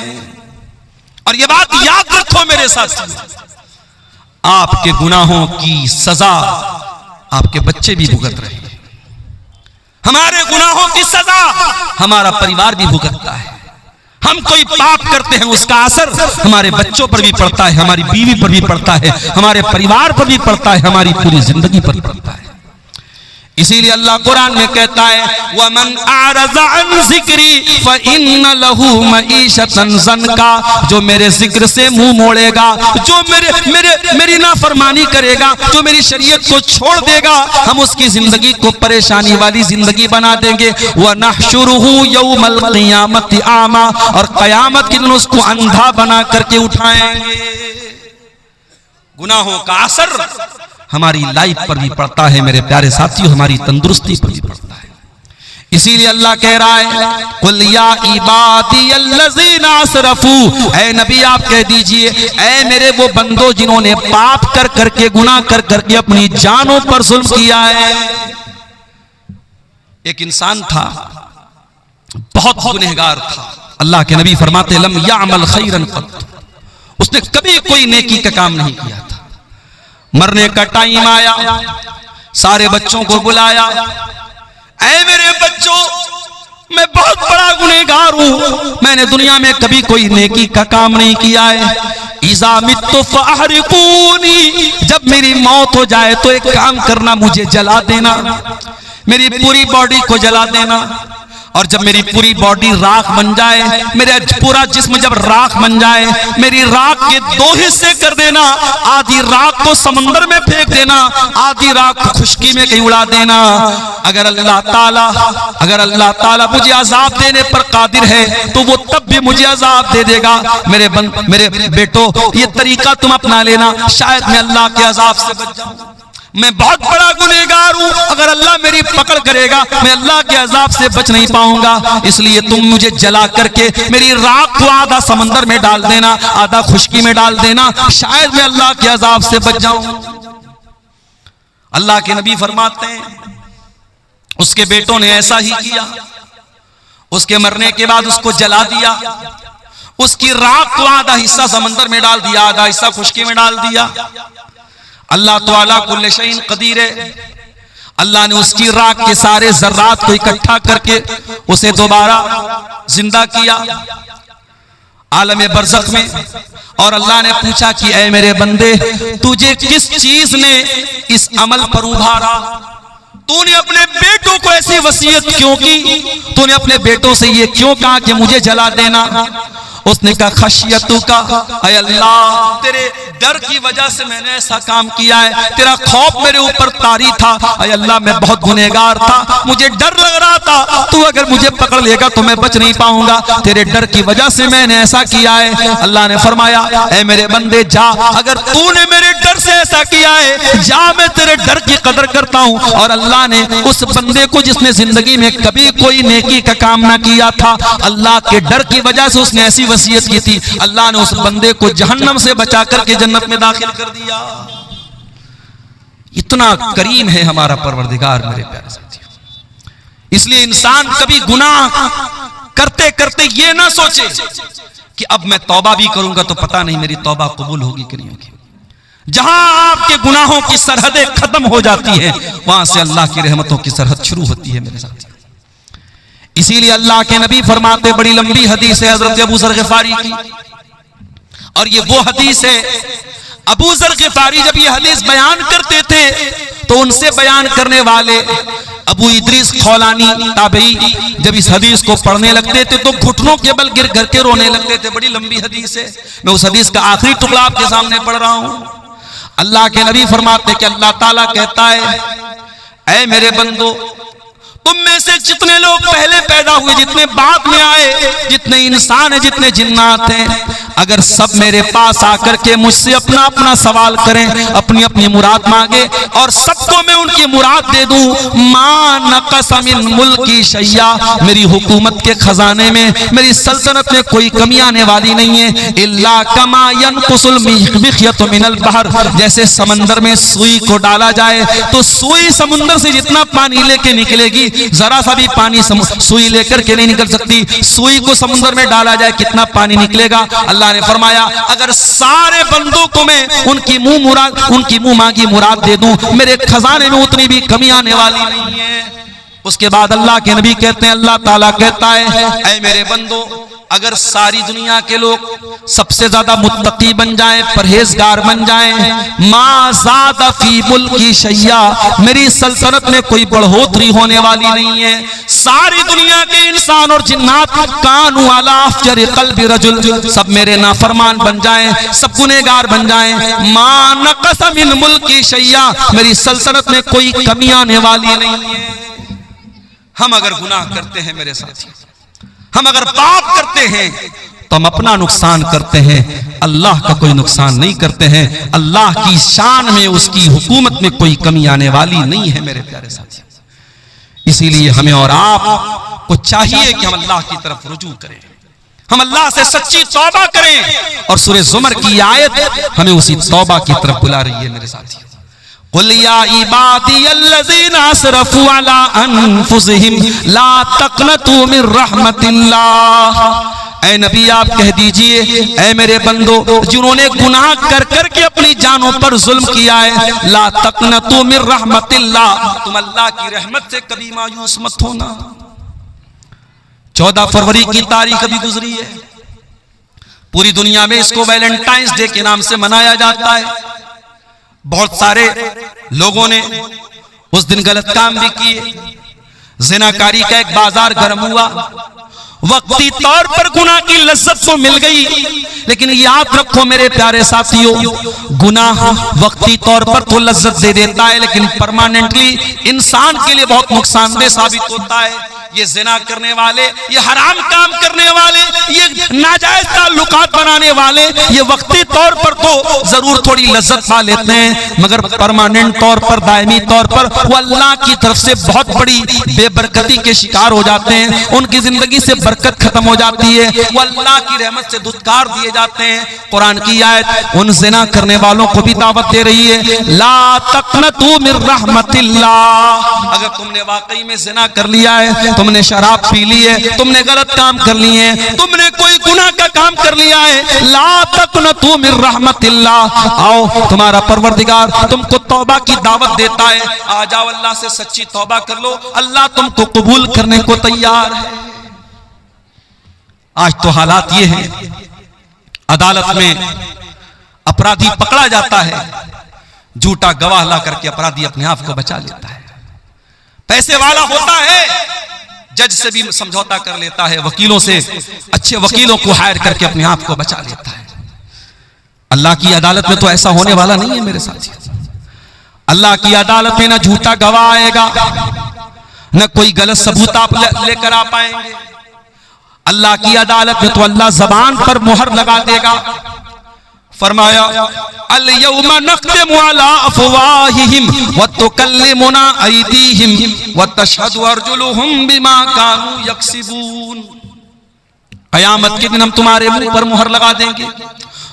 और ये बात याद रखो मेरे साथ, आपके गुनाहों की सजा आपके बच्चे भी भुगत रहे हैं, हमारे गुनाहों की सजा हमारा परिवार भी भुगतता है। हम कोई पाप करते हैं उसका असर हमारे बच्चों पर भी पड़ता है, हमारी बीवी पर भी पड़ता है, हमारे परिवार पर भी पड़ता है, हमारी पूरी जिंदगी पर पड़ता है। इसीलिए अल्लाह कुरान में कहता है वमन आरज़ा अन ज़िक्री फ़इन्न लहू मईशतन ज़नका, जो मेरे जिक्र से मुंह मोड़ेगा, जो मेरी नाफरमानी करेगा, जो मेरी शरीयत को छोड़ देगा, हम उसकी जिंदगी को परेशानी वाली जिंदगी बना देंगे। व नहशुरुहु यौमल क़ियामति आमा, और क़यामत के दिन उसको अंधा बना करके उठाएंगे। गुनाहों का असर हमारी लाइफ पर भी पड़ता है मेरे प्यारे साथियों, हमारी तंदुरुस्ती पर भी पड़ता है। इसीलिए अल्लाह कह रहा है कुल या इबादियल्लज़ीना असरफू, ऐ नबी आप कह दीजिए ऐ मेरे वो बंदो जिन्होंने पाप कर करके, गुनाह कर करके अपनी जानों पर जुल्म किया है। एक इंसान था, बहुत गुनहगार था। अल्लाह के नबी फरमाते लम यामल खैरन क़त, उसने कभी कोई नेकी का काम नहीं किया था। मरने का टाइम आया, सारे बच्चों को बुलाया, ऐ मेरे बच्चों मैं बहुत बड़ा गुनहगार हूं, मैंने दुनिया में कभी कोई नेकी का काम नहीं किया है। इज़ा मित्तु फ़अहरिकूनी, जब मेरी मौत हो जाए तो एक काम करना, मुझे जला देना, मेरी पूरी बॉडी को जला देना, और जब मेरी पूरी बॉडी राख बन जाए, मेरा पूरा जिस्म जब राख बन जाए, मेरी राख के दो हिस्से कर देना, आधी राख को समंदर में फेंक देना, आधी राख को खुशकी में कहीं उड़ा देना। अगर अल्लाह ताला मुझे अजाब देने पर कादिर है तो वो तब भी मुझे अजाब दे देगा। मेरे बेटो, ये तरीका तुम अपना लेना, शायद मैं अल्लाह के अजाब से बच जाऊं। मैं बहुत बड़ा गुनहगार हूं, अगर अल्लाह मेरी पकड़ करेगा मैं अल्लाह के अजाब से बच नहीं पाऊंगा। इसलिए तुम मुझे जला करके मेरी राख को आधा समंदर में डाल देना, आधा खुशकी में डाल देना, शायद मैं अल्लाह के अजाब से बच जाऊं। अल्लाह के नबी फरमाते हैं उसके बेटों ने ऐसा ही किया। उसके मरने के बाद उसको जला दिया, उसकी राख को आधा हिस्सा समंदर में डाल दिया, आधा हिस्सा खुशकी में डाल दिया। अल्लाह ताला कुल्ले शैइन कदीर है। अल्लाह ने उसकी राख के सारे जर्रात को इकट्ठा करके उसे दोबारा जिंदा किया आलम बरज़ख में। और अल्लाह ने पूछा कि ऐ मेरे बंदे, तुझे किस चीज ने इस अमल पर उभारा? तूने अपने बेटों को ऐसी वसीयत क्यों की? तूने अपने बेटों से ये क्यों कहा कि मुझे जला देना? उसने कहा खशियतु का, ऐ अल्लाह तेरे डर की वजह से मैंने ऐसा काम किया है, तेरा खौफ मेरे ऊपर तारी था। ऐ अल्लाह मैं बहुत गुनहगार था, मुझे डर लग रहा था तू अगर मुझे पकड़ लेगा तो मैं बच नहीं पाऊंगा, तेरे डर की वजह से मैंने ऐसा किया है। अल्लाह ने फरमाया ऐ मेरे बंदे जा, अगर तूने मेरे डर से ऐसा किया है जा, मैं तेरे डर की कदर करता हूं। और अल्लाह ने उस बंदे को जिसने जिंदगी में कभी कोई नेकी का काम ना किया था, अल्लाह के डर की वजह से उसने ऐसी वसीयत की थी, अल्लाह ने उस बंदे को जहन्नम से बचा करके जन्नत में दाखिल कर दिया। इतना करीम है हमारा परवरदिगार मेरे प्यारे साथियों। इसलिए इंसान कभी गुनाह करते करते ये ना सोचे कि अब मैं तौबा भी करूंगा तो पता नहीं मेरी तौबा कबूल होगी कि नहीं होगी। जहां आपके गुनाहों की सरहदें खत्म हो जाती हैं, वहां से अल्लाह की रहमतों की सरहद शुरू होती है मेरे साथियों। इसीलिए अल्लाह के नबी फरमाते, बड़ी लंबी हदीस है हजरत अबू जर गिफारी की, और ये वो हदीस है, अबू जर गिफारी जब ये हदीस बयान करते थे तो उनसे बयान करने वाले अबू इद्रीस खौलानी ताबई जब इस हदीस को पढ़ने लगते थे तो घुटनों के बल गिर गिर के रोने लगते थे। बड़ी लंबी हदीस है, मैं उस हदीस का आखिरी टुकड़ा आपके सामने पढ़ रहा हूं। अल्लाह के नबी फरमाते कि अल्लाह ताला कहता है, ऐ मेरे बंदो, तुम में से जितने लोग पहले पैदा हुए, जितने बाद में आए, जितने इंसान हैं, जितने जिन्नात हैं, अगर सब मेरे पास आकर के मुझसे अपना अपना सवाल करें, अपनी अपनी मुराद मांगे और सबको मैं उनकी मुराद दे दूं, मा नक़स मिन मुल्की शैया, मेरी हुकूमत के खजाने में, मेरी सल्तनत में कोई कमी आने वाली नहीं है। इल्ला कमा यनकुसुल मिख्यत मिनल बहर, जैसे समंदर में सुई को डाला जाए तो सुई समुंदर से जितना पानी लेके निकलेगी, जरा सा भी पानी सुई लेकर के नहीं निकल सकती। सुई को समुद्र में डाला जाए कितना पानी निकलेगा? अल्लाह ने फरमाया अगर सारे बंदों को मैं उनकी मुंह मांगी मुराद दे दूं, मेरे खजाने में उतनी भी कमी आने वाली नहीं है। उसके बाद अल्लाह के नबी कहते हैं, अल्लाह ताला कहता है, ऐ मेरे बंदो, अगर सारी दुनिया के लोग सबसे ज्यादा मुत्तकी बन जाएं, परहेजगार बन जाएं, मा ज़ादा फी मुल्की शैया, मेरी सल्तनत में कोई बढ़ोतरी होने वाली नहीं है। सारी दुनिया के इंसान और जिन्नात कानू अला अफजर क़ल्बि रजुल, सब मेरे नाफरमान बन जाएं, सब गुनहगार बन जाएं, मा नक़स मिन मुल्की शैया, मेरी सल्तनत में कोई कमी आने वाली नहीं है। हम अगर गुनाह करते हैं मेरे साथी, हम अगर पाप करते हैं तो हम अपना नुकसान करते हैं, अल्लाह का कोई नुकसान नहीं करते हैं। अल्लाह की शान में, उसकी हुकूमत में कोई कमी आने वाली नहीं है मेरे प्यारे साथी। इसीलिए हमें और आप को चाहिए कि हम अल्लाह की तरफ रुजू करें, हम अल्लाह से सच्ची तौबा करें। और सूरह ज़ुमर की आयत हमें उसी तौबा की तरफ बुला रही है मेरे साथी। कुल या इबादियल्लज़ीना असरफू अला अनफुसिहिम ला तक़नतू मिन रहमतिल्लाह, ऐ नबी आप कह दीजिए, ऐ मेरे बंदो, जिन्होंने गुनाह कर कर के अपनी जानों पर जुल्म किया है, ला तक़नतू मिन रहमतिल्लाह, तुम अल्लाह की रहमत से कभी मायूस मत होना। 14 फरवरी की तारीख अभी गुजरी है, पूरी दुनिया में इसको वैलेंटाइंस डे के नाम से मनाया जाता है। बहुत सारे लोगों ने उस दिन गलत काम भी किए, ज़िनाकारी का एक बाजार गर्म हुआ, वक्ती तौर पर गुनाह की लज्जत तो मिल गई, लेकिन याद रखो मेरे प्यारे साथियों, गुनाह वक्ती तौर पर तो लज्जत दे देता है, लेकिन परमानेंटली इंसान के लिए बहुत नुकसानदेह साबित होता है। ये जिना करने वाले, ये हराम काम करने वाले, ये नाजायज ताल्लुकात बनाने वाले, ये वक्ती तौर पर तो जरूर थोड़ी लज्जत पा लेते हैं, मगर परमानेंट तौर पर, दायमी तौर पर वो अल्लाह की तरफ से बहुत बड़ी बेबरकती के शिकार हो जाते हैं। उनकी जिंदगी से बरकत खत्म हो जाती है, वो अल्लाह की रहमत से दुत्कार दिए जाते हैं। कुरान की आयत उन जिना करने वालों को भी दावत दे रही है, ला तक़नतू मिर रहमतिल्लाह। अगर तुमने वाकई में जिना कर लिया है, तुमने शराब पी ली है, तुमने गलत काम कर लिए हैं, तुमने कोई गुनाह का काम कर लिया है, ला तक़नतू मिर रहमतिल्लाह, आओ तुम्हारा परवरदिगार तुमको तौबा की दावत देता है, आ जाओ अल्लाह से सच्ची तौबा कर लो, अल्लाह तुमको कबूल करने को तैयार है। आज तो हालात ये हैं, अदालत में अपराधी पकड़ा जाता है, झूठा गवाह ला करके अपराधी अपने आप को बचा लेता है। पैसे वाला होता है, जज से भी समझौता कर लेता है, वकीलों से, अच्छे वकीलों को हायर करके अपने आप को बचा लेता है। अल्लाह की अदालत में तो ऐसा होने वाला नहीं है मेरे साथी। अल्लाह की अदालत में ना झूठा गवाह आएगा, न कोई गलत सबूत आप लेकर आ पाएंगे। अल्लाह की अदालत में तो अल्लाह ज़बान पर मुहर लगा देगा। फरमाया अल यौमा नख्तिमु अला अफ़वाहिहिम व तुकल्लिमुना अयदीहिम व तशहदु अर्जुलुहुम बिमा कानू यक्सिबून। क़यामत के दिन हम तुम्हारे मुंह पर मुहर लगा देंगे,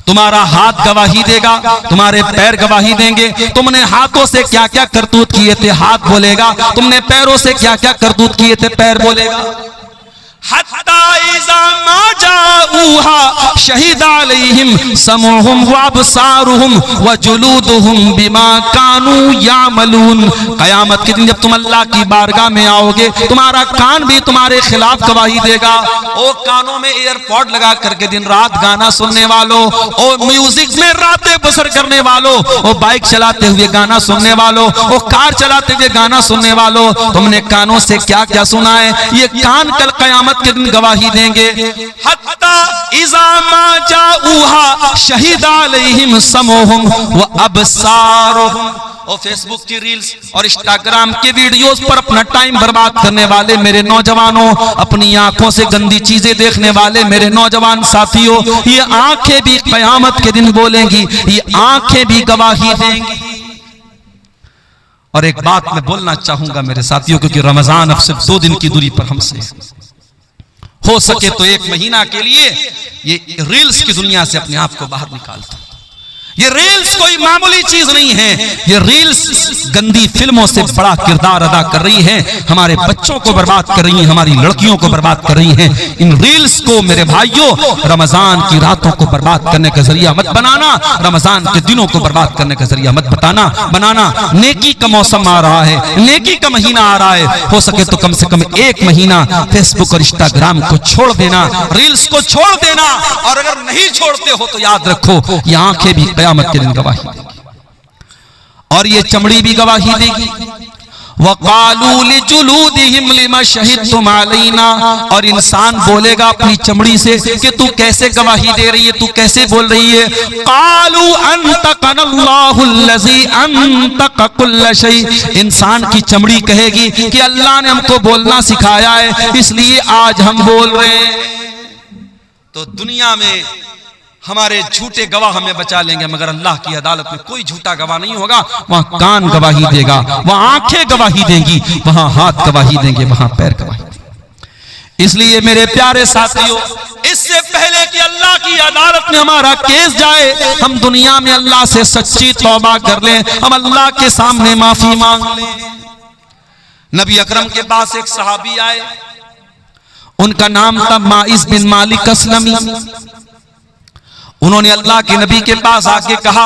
तुम्हारा हाथ गवाही देगा, तुम्हारे पैर गवाही देंगे। तुमने हाथों से क्या क्या करतूत किए थे, हाथ बोलेगा, तुमने पैरों से क्या क्या करतूत किए थे, पैर बोलेगा। हत्ता इज़ा मा जाऊहा शहीदा अलैहिम समूहुम व अबसारुहुम व जुलूदुहुम बिमा कानू यामलून। क़यामत के दिन जब तुम अल्लाह की बारगाह में आओगे, तुम्हारा कान भी तुम्हारे खिलाफ गवाही देगा। ओ कानों में एयरपॉड लगा करके दिन रात गाना सुनने वालों, ओ म्यूजिक में रातें बसर करने वालों, ओ बाइक चलाते हुए गाना सुनने वालों, ओ कार चलाते हुए गाना सुनने वालों, तुमने कानों से क्या क्या सुना है, ये कान कल क़यामत के दिन गवाही देंगे। हत्ता इज़ा मा जाऊहा शहीदा अलैहिम समूहुम व अबसारुहुम। और फेसबुक की रील्स और इंस्टाग्राम के वीडियोस पर अपना टाइम बर्बाद करने वाले मेरे नौजवानों, अपनी आंखों से गंदी चीजें देखने वाले मेरे नौजवान साथियों, ये आंखें भी क़यामत के दिन बोलेंगी, ये आंखें भी गवाही देंगी। और एक बात मैं बोलना चाहूंगा मेरे साथियों, क्योंकि रमजान अब सिर्फ 2 दिन की दूरी पर हमसे, हो सके तो 1 महीना के लिए ये रील्स की दुनिया से अपने आप को बाहर निकाल दो। ये रील्स कोई मामूली चीज नहीं है, ये रील्स गंदी फिल्मों से बड़ा किरदार अदा कर रही है, हमारे बच्चों को बर्बाद कर रही है, हमारी लड़कियों को बर्बाद कर रही है। इन रील्स को मेरे भाइयों रमजान की रातों को बर्बाद करने का जरिया मत बनाना, रमजान के दिनों को बर्बाद करने का जरिया मत बनाना। नेकी का मौसम आ रहा है, नेकी का महीना आ रहा है, हो सके तो कम से कम 1 महीना फेसबुक और इंस्टाग्राम को छोड़ देना, रील्स को छोड़ देना। और अगर नहीं छोड़ते हो तो याद रखो, ये आंखें भी क़यामत के दिन गवाही देगी और ये चमड़ी भी गवाही देगी। वक़ालू लिजुलूदिहिम लिमा शहिदतुम अलैना। और इंसान बोलेगा अपनी चमड़ी से कि तू कैसे गवाही दे रही है, तू कैसे बोल रही है। क़ालू अंतक़नल्लाहुल्लज़ी अंतक़ कुल्ल शै। इंसान की चमड़ी कहेगी कि अल्लाह ने हमको बोलना सिखाया है, इसलिए आज हम बोल रहे हैं। तो दुनिया में हमारे झूठे गवाह हमें बचा लेंगे, मगर अल्लाह की अदालत में कोई झूठा गवाह नहीं होगा। वहां कान गवाही देगा, वहां आंखें गवाही देंगी, वहां हाथ गवाही देंगे, वहां पैर गवाही देंगे। इसलिए मेरे प्यारे साथियों, इससे पहले कि अल्लाह की अदालत में हमारा केस जाए, हम दुनिया में अल्लाह से सच्ची तौबा कर लें, हम अल्लाह के सामने माफी मांग लें। नबी अकरम के पास एक सहाबी आए, उनका नाम था माइस बिन मालिक अस्लमी। उन्होंने अल्लाह के नबी के पास आके कहा,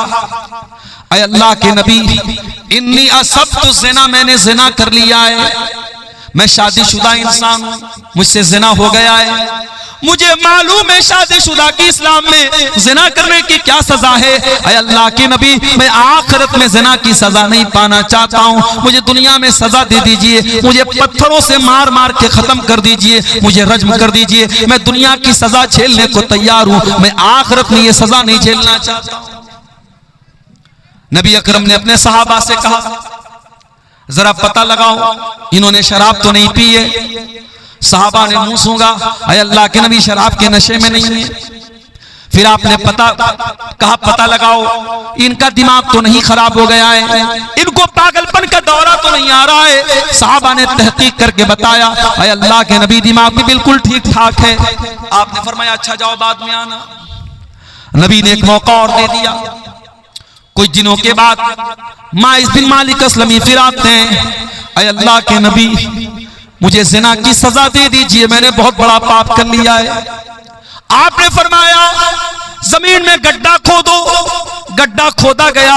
अय अल्लाह के नबी, इन्नी असब्तु ज़िना, मैंने ज़िना कर लिया है, मैं शादीशुदा इंसान हूं, मुझसे ज़िना हो गया है। मुझे मालूम है शादीशुदा की इस्लाम में जिना करने की क्या सजा है। ऐ अल्लाह के नबी, मैं आखिरत में जिना की सजा नहीं पाना चाहता हूँ, मुझे दुनिया में सजा दे दीजिए, मुझे पत्थरों से मार मार के खत्म कर दीजिए, मुझे रज्म कर दीजिए। मैं दुनिया की सजा झेलने को तैयार हूँ, मैं आखिरत में ये सजा नहीं झेलना चाहता। नबी अकरम ने अपने सहाबा से कहा, जरा पता लगाओ इन्होंने शराब तो नहीं पी है। सहाबा ने मुंह सूंघा, ऐ अल्लाह के नबी शराब के नशे में नहीं है। फिर आपने पता लगाओ इनका दिमाग तो नहीं खराब हो गया है, इनको पागलपन का दौरा तो नहीं आ रहा है। सहाबा ने तहकीक करके बताया, ऐ अल्लाह के नबी दिमाग भी बिल्कुल ठीक ठाक है। आपने फरमाया अच्छा जाओ बाद में आना। नबी ने एक मौका और दे दिया। कुछ दिनों के बाद माइस बिन मालिक अस्लमी फिर आते हैं, ऐ अल्लाह के नबी मुझे जिना की सजा दे दीजिए, मैंने बहुत बड़ा पाप कर लिया है। आपने फरमाया जमीन में गड्ढा खोदो। गड्ढा खोदा गया,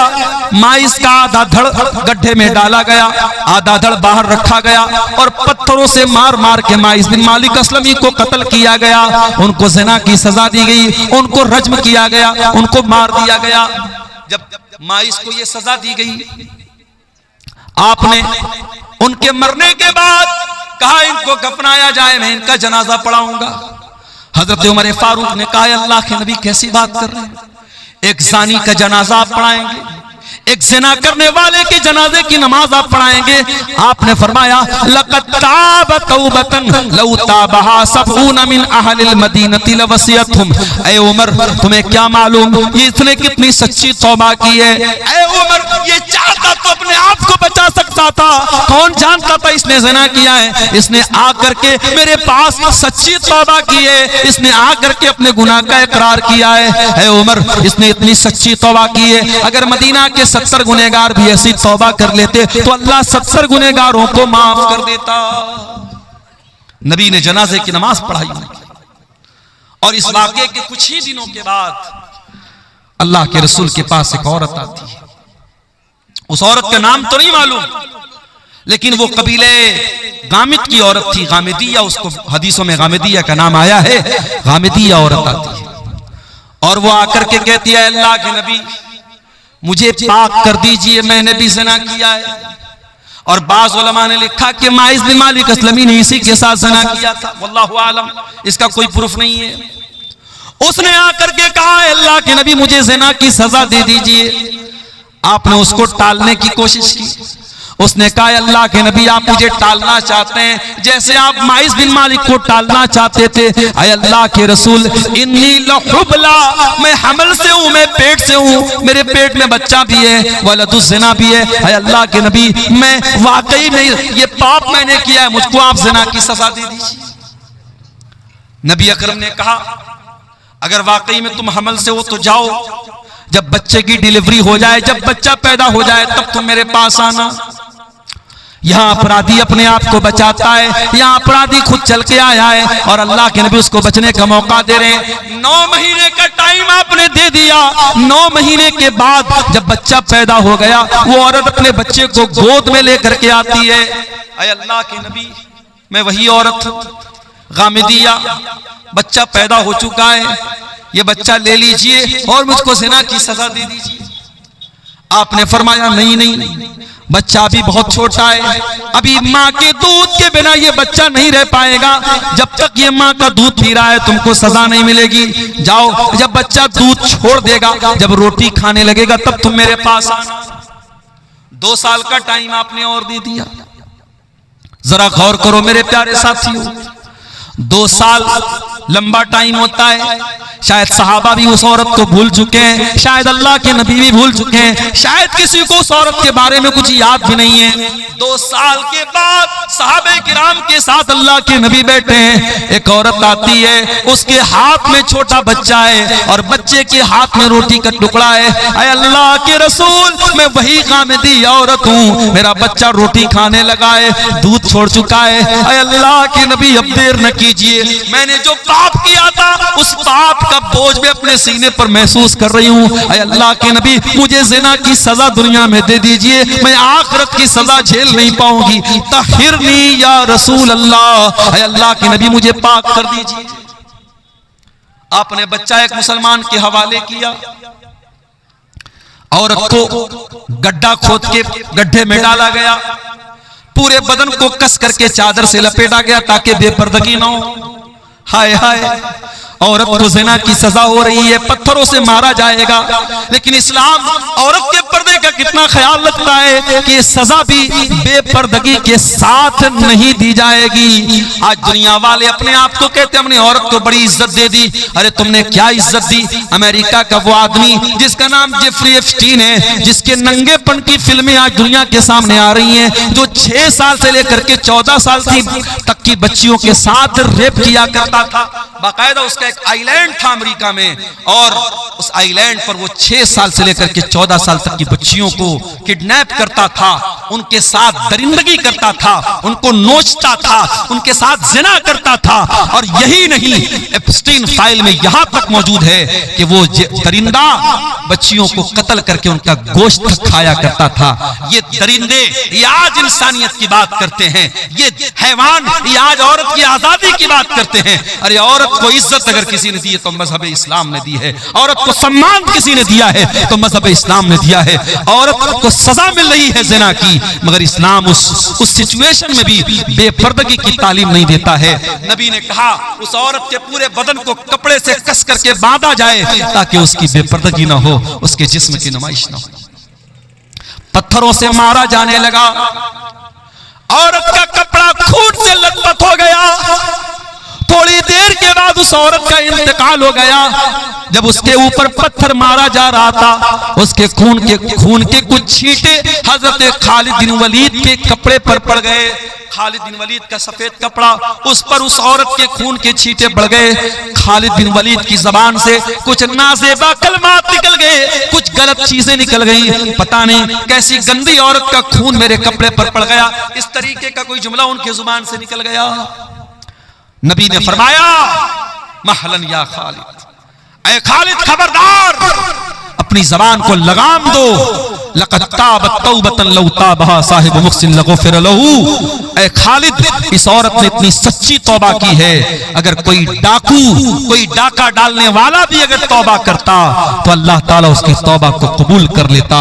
माइस का आधा धड़ गड्ढे में डाला गया, आधा धड़ बाहर रखा गया और पत्थरों से मार मार के माइस बिन मालिक अस्लमी को कत्ल किया गया। उनको जिना की सजा दी गई, उनको रज्म किया गया, उनको मार दिया गया। जब माइस को यह सजा दी गई, आपने उनके मरने के बाद कहा इनको दफनाया जाए, मैं इनका जनाजा पढ़ाऊंगा। हजरत उमर फारूक ने कहा अल्लाह के नबी कैसी बात कर रहे हैं, एक ज़ानी का जनाजा आप पढ़ाएंगे, एक ज़िना करने वाले के जनाजे की नमाज आप पढ़ाएंगे। आपने फरमाया लक़द ताब तौबतन लौ ताबहा सबऊन मिन अहलिल मदीनति लवसियतहुम। ऐ उमर तुम्हें क्या मालूम ये इसने कितनी सच्ची तौबा की है। ऐ उमर ये चाहता तो अपने आप को बचा सकता था, कौन जानता था इसने ज़िना किया है। इसने आकर के मेरे पास सच्ची तौबा की है, इसने आकर के अपने गुनाह का इकरार किया है। ऐ उमर इसने इतनी सच्ची तौबा की है, अगर मदीना के 70 गुनहगार भी ऐसी तौबा कर लेते तो अल्लाह 70 गुनहगारों को माफ कर देता। नबी ने जनाजे की नमाज पढ़ाई और इस वाक़े के कुछ ही दिनों के बाद अल्लाह के रसूल के पास एक औरत आती है। उस औरत का नाम तो नहीं मालूम, लेकिन वो कबीले गामिद की औरत थी, गामिदिया, उसको हदीसों में गामिदिया का नाम आया है। गामिदिया औरत आती है और वो आकर के कहती है अल्लाह के नबी मुझे पाक कर दीजिए, मैंने भी ज़िना किया है। और बाज़ उलमा ने लिखा कि माइस बिन मालिक अस्लमी ने इसी के साथ ज़िना किया था, वल्लाहु आलम, इसका कोई प्रूफ नहीं है। उसने आकर के कहा अल्लाह के नबी मुझे ज़िना की सजा दे दीजिए। आपने उसको टालने की कोशिश की। उसने कहा अल्लाह के नबी आप मुझे टालना चाहते हैं जैसे आप माइस बिन मालिक को टालना चाहते थे। ऐ अल्लाह के रसूल इन्नी लहुबला, मैं हमल से हूँ, मैं पेट से हूँ, मेरे पेट में बच्चा भी है, वलदुज़ ज़िना भी है। ऐ अल्लाह के नबी मैं वाकई नहीं, ये पाप मैंने किया है, मुझको आप ज़िना की सजा दे दीजिए। नबी अकरम ने कहा अगर वाकई में तुम हमल से हो तो जाओ, जब बच्चे की डिलीवरी हो जाए, जब बच्चा पैदा हो जाए तब तुम मेरे पास आना। यहाँ अपराधी अपने आप को बचाता है, यहाँ अपराधी खुद चल के आया है और अल्लाह के नबी उसको बचने का मौका दे रहे हैं। 9 महीने का टाइम आपने दे दिया। 9 महीने के बाद जब बच्चा पैदा हो गया, वो औरत अपने बच्चे को गोद में लेकर के आती है। ऐ अल्लाह के नबी मैं वही औरत गामिदिया, बच्चा पैदा हो चुका है, ये बच्चा ले लीजिए और मुझको ज़िना की सजा दे दीजिए। आपने फरमाया नहीं नहीं, बच्चा अभी बहुत छोटा है, अभी माँ के दूध के बिना ये बच्चा नहीं रह पाएगा। जब तक ये माँ का दूध पी रहा है तुमको सजा नहीं मिलेगी। जाओ, जब बच्चा दूध छोड़ देगा, जब रोटी खाने लगेगा तब तुम मेरे पास आना। 2 साल का टाइम आपने और दे दिया। जरा गौर करो मेरे प्यारे साथियों, 2 साल लंबा टाइम होता है। शायद सहाबा भी उस औरत को भूल चुके हैं, शायद अल्लाह के नबी भी भूल चुके हैं, शायद किसी को उस औरत के बारे में कुछ याद भी नहीं है। 2 साल के बाद सहाबे किराम के साथ अल्लाह के नबी बैठे हैं। एक औरत आती है, उसके हाथ में छोटा बच्चा है और बच्चे के हाथ में रोटी का टुकड़ा है। ऐ अल्लाह के रसूल मैं वही गामिदी औरत हूँ, मेरा बच्चा रोटी खाने लगा है, दूध छोड़ चुका है। ऐ अल्लाह के नबी अब देर न कीजिए, मैंने जो पाप किया था उस पाप का बोझ में अपने सीने पर महसूस कर रही हूँ। ऐ अल्लाह के नबी मुझे ज़िना की सजा दुनिया में दे दीजिए, मैं आखिरत की सजा झेल नहीं पाऊंगी। तहिरनी या रसूल अल्लाह, ऐ अल्लाह के नबी मुझे पाक कर दीजिए। आपने बच्चा एक मुसलमान के हवाले किया, औरत को गड्ढा खोद के गड्ढे में डाला गया, पूरे बदन को कस करके चादर से लपेटा गया ताकि बेपर्दगी ना हो। हाय हाय, औरत को ज़िना की सजा हो रही है, पत्थरों से मारा जाएगा, लेकिन इस्लाम औरत के पर्दे का कितना ख्याल रखता है कि सजा भी बेपर्दगी के साथ नहीं दी जाएगी। आज दुनिया वाले अपने आप को कहते हैं हमने औरत को बड़ी इज्जत दे दी। अरे तुमने क्या इज्जत दी? अमेरिका का वो आदमी जिसका नाम जेफरी एप्स्टीन है, जिसके नंगेपन की फिल्में आज दुनिया के सामने आ रही हैं, जो 6 साल से लेकर के 14 साल तक की बच्चियों के साथ रेप किया करता था। बाकायदा उसका एक आइलैंड था अमेरिका में, और उस आइलैंड पर वो 6 साल से लेकर के 14 साल तक की बच्चियों को किडनैप करता था, उनके साथ दरिंदगी करता था, उनको नोचता था, उनके साथ जिना करता था। और यही नहीं, एप्स्टीन फाइल में यहां तक मौजूद है कि वो दरिंदा बच्चियों को कत्ल करके उनका गोश्त खाया करता था। ये दरिंदे ये आज इंसानियत की बात करते हैं, ये हैवान ये आज औरत की आजादी की बात करते हैं। अरे औरत को इज्जत अगर किसी ने दी है तो मजहब इस्लाम ने दी है, औरत को सम्मान किसी ने दिया है तो मजहब इस्लाम ने दिया है। औरत को सजा मिल रही है ज़िना की, मगर इस्लाम उस सिचुएशन में भी बेपर्दगी की तालीम नहीं देता है। नबी ने कहा उस औरत के पूरे बदन को कपड़े से कस करके बांधा जाए ताकि उसकी बेपर्दगी ना हो, उसके जिस्म की नुमाइश ना हो। पत्थरों से मारा जाने लगा, औरत का कपड़ा खून से लथपथ हो गया। थोड़ी देर के बाद उस औरत का इंतकाल हो गया। जब उसके ऊपर पत्थर मारा जा रहा था, उसके खून के कुछ छींटे हजरत खालिद बिन वलीद के कपड़े पर पड़ गए। खालिद बिन वलीद का सफेद कपड़ा, उस पर उस औरत के खून के छींटे पड़ गए। खालिद बिन वलीद की जबान से कुछ नाज़ेबा कलमात निकल गए, कुछ गलत चीजें निकल गई। पता नहीं कैसी गंदी औरत का खून मेरे कपड़े पर पड़ गया, इस तरीके का कोई जुमला उनकी जुबान से निकल गया। नबी ने फरमाया महलन या खालिद, ऐ खालिद खबरदार, अपनी जबान को लगाम दो। लक़द ताबत तौबतन लौ ताबहा साहिब मुहसिन लगफिर लहू। ऐ खालिद, इस औरत ने इतनी सच्ची तौबा की है, अगर कोई डाकू कोई डाका डालने वाला भी अगर तौबा करता तो अल्लाह ताला उसकी तौबा को कबूल कर लेता।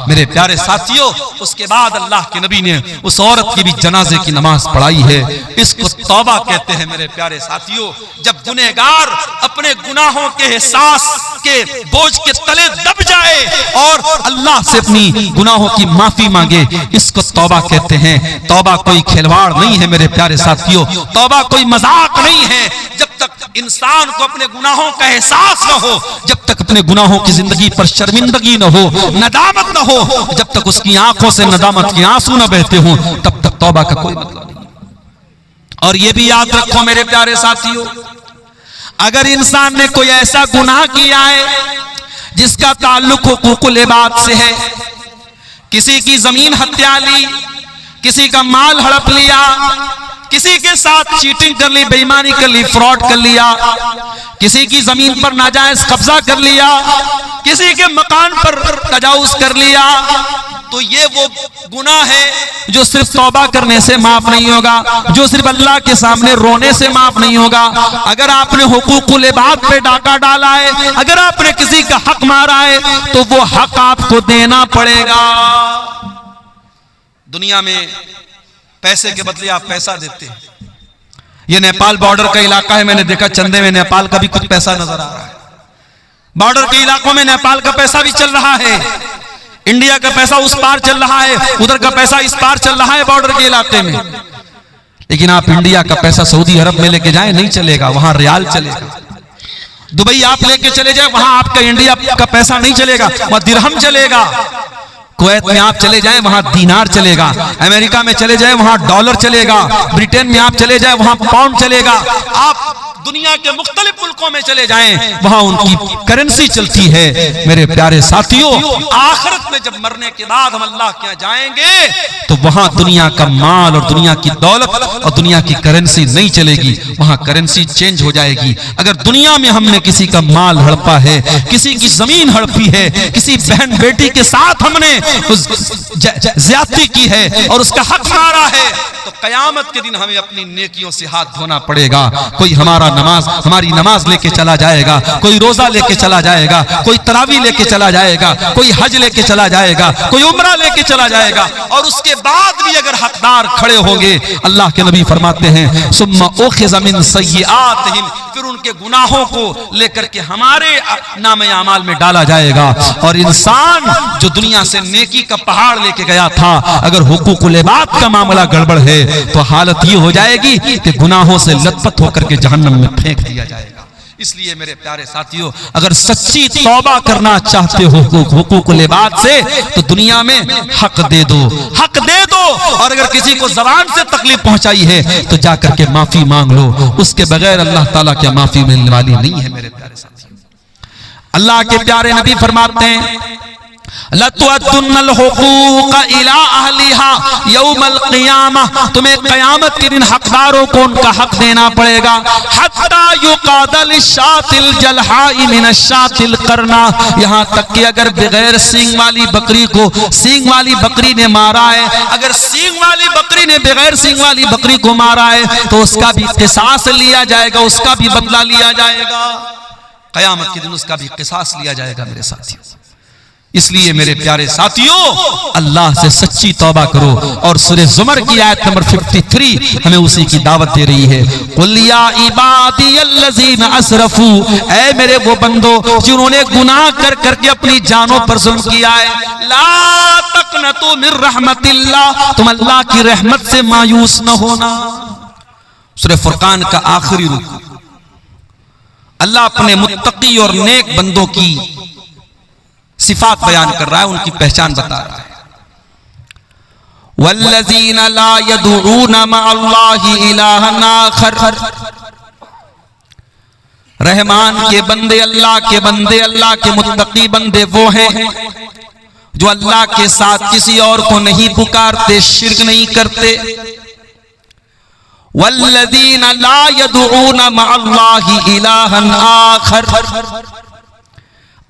मेरे प्यारे साथियों, उसके बाद अल्लाह के नबी ने उस औरत की भी जनाजे की नमाज पढ़ाई है। इसको तौबा कहते हैं। मेरे प्यारे साथियों, जब गुनहगार अपने गुनाहों के एहसास के बोझ के तले दब जाए और अल्लाह से अपनी गुनाहों की माफी मांगे, इसको तौबा कहते हैं। तौबा कोई खिलवाड़ नहीं है मेरे प्यारे साथियों, तौबा कोई मजाक नहीं है। जब तक इंसान को अपने गुनाहों का एहसास न हो, जब तक अपने गुनाहों की जिंदगी पर शर्मिंदगी न हो, नदामत न हो, जब तक उसकी आंखों से नदामत के आंसू न बहते हों, तब तक तौबा का कोई मतलब नहीं। और ये भी याद रखो मेरे प्यारे साथियों, अगर इंसान ने कोई ऐसा गुनाह किया है जिसका ताल्लुक हुकूकुल इबाद से है, किसी की जमीन हत्या ली, किसी का माल हड़प लिया, किसी के साथ चीटिंग कर ली, बेईमानी कर ली, फ्रॉड कर लिया, किसी की जमीन पर नाजायज कब्जा कर लिया, किसी के मकान पर तजावुज कर लिया, तो ये वो गुनाह है जो सिर्फ तौबा करने से माफ नहीं होगा, जो सिर्फ अल्लाह के सामने रोने से माफ नहीं होगा। अगर आपने हुकूकुल इबाद पे डाका डाला है, अगर आपने किसी का हक मारा है, तो वो हक आपको देना पड़ेगा। दुनिया में पैसे के बदले आप पैसा देते हैं। ये नेपाल बॉर्डर का इलाका है, मैंने देखा चंदे में नेपाल का भी कुछ पैसा नजर आ रहा है। बॉर्डर के इलाकों में नेपाल का पैसा भी चल रहा है, इंडिया का पैसा उस पार चल रहा है, उधर का पैसा इस पार चल रहा है बॉर्डर के इलाके में। लेकिन आप इंडिया का पैसा सऊदी अरब में लेके जाएं, नहीं चलेगा, वहां रियाल चलेगा। दुबई आप लेके चले जाए, वहां आपका इंडिया का पैसा नहीं चलेगा, वहां दिरहम चलेगा। कुवैत में आप चले जाएं, वहां दीनार चलेगा। अमेरिका में चले जाएं, वहां डॉलर चलेगा। ब्रिटेन में आप चले जाएं, वहां पाउंड चलेगा। आप दुनिया के मुख्तलिफ मुल्कों में चले जाएं, वहां उनकी करेंसी चलती है। मेरे प्यारे साथियों, आखिरत में जब मरने के बाद हम अल्लाह के यहाँ जाएंगे तो वहां दुनिया का माल और दुनिया की दौलत और दुनिया की करेंसी नहीं चलेगी, वहां करेंसी चेंज हो जाएगी। अगर दुनिया में हमने किसी का माल हड़पा है, किसी की जमीन हड़पी है, किसी बहन बेटी के साथ हमने उस ज्यादती की है और उसका हक मारा है, तो कयामत के दिन हमें अपनी नेकियों से हाथ धोना पड़ेगा। कोई हमारी नमाज लेके चला जाएगा, कोई रोजा लेके चला जाएगा, कोई तरावी लेके चला जाएगा, कोई हज लेके चला जाएगा, कोई उम्रा लेके चला जाएगा, और उसके बाद भी अगर हकदार खड़े होंगे, अल्लाह के नबी फरमाते हैं सुम्मा उखिज़ मिन सय्यिआतिहिम, फिर उनके गुनाहों को लेकर के हमारे नामे आमाल में डाला जाएगा। और इंसान जो दुनिया से नेकी का पहाड़ लेके गया था, अगर हुकूकुल इबाद का मामला गड़बड़ है तो हालत ये हो जाएगी कि गुनाहों से लथपथ होकर के जहन्नम में फेंक दिया जाएगा। इसलिए मेरे प्यारे साथियों, अगर सच्ची तौबा करना चाहते हो हुकूकुल इबाद से, तो दुनिया में हक दे दो, हक दे दो। और अगर किसी को ज़बान से तकलीफ पहुंचाई है तो जाकर के माफी मांग लो, उसके बगैर अल्लाह ताला क्या माफी मिलने वाली नहीं है। मेरे प्यारे साथियों, अल्लाह के प्यारे नबी फरमाते हैं लतुअद्दुन्नल हुकूक इला अहलिहा यौमल क़ियामह, तुम्हें क़यामत के दिन हकदारों को उनका हक देना पड़ेगा। हत्ता युक़ादल शातिल जलहाई मिनश्शातिल करना, यहाँ तक कि अगर बगैर सींग वाली बकरी को सींग वाली बकरी ने मारा है, अगर सींग वाली बकरी ने बगैर सींग वाली बकरी को मारा है तो उसका भी क़िसास लिया जाएगा, उसका भी बदला लिया जाएगा। क़यामत के दिन उसका भी क़िसास लिया जाएगा मेरे साथियों। इसलिए मेरे प्यारे साथियों, अल्लाह से सच्ची तौबा करो। और सूरह ज़ुमर की आयत नंबर 53 हमें उसी की दावत दे रही है। कुल या इबादियल्लज़ीना अस्रफू, ऐ मेरे वो बंदो जिन्होंने गुनाह कर करके अपनी जानों पर जुल्म किया है, ला तक़नतू मिन रहमतिल्लाह, तुम अल्लाह की रहमत से मायूस न होना। सूरह फुरकान का आखिरी रुकू अल्लाह अपने मुत्तकी और नेक बंदों की सिफात बयान कर रहा है, उनकी पहचान बता रहा है। वल्लज़ीना ला यदऊना मअल्लाहि इलाहन आखर, रहमान के बंदे, अल्लाह के बंदे, अल्लाह के मुत्तकी बंदे वो हैं जो अल्लाह के साथ किसी और को नहीं पुकारते, शिर्क नहीं करते। वल्लज़ीना ला यदऊना मअल्लाहि इलाहन आखर,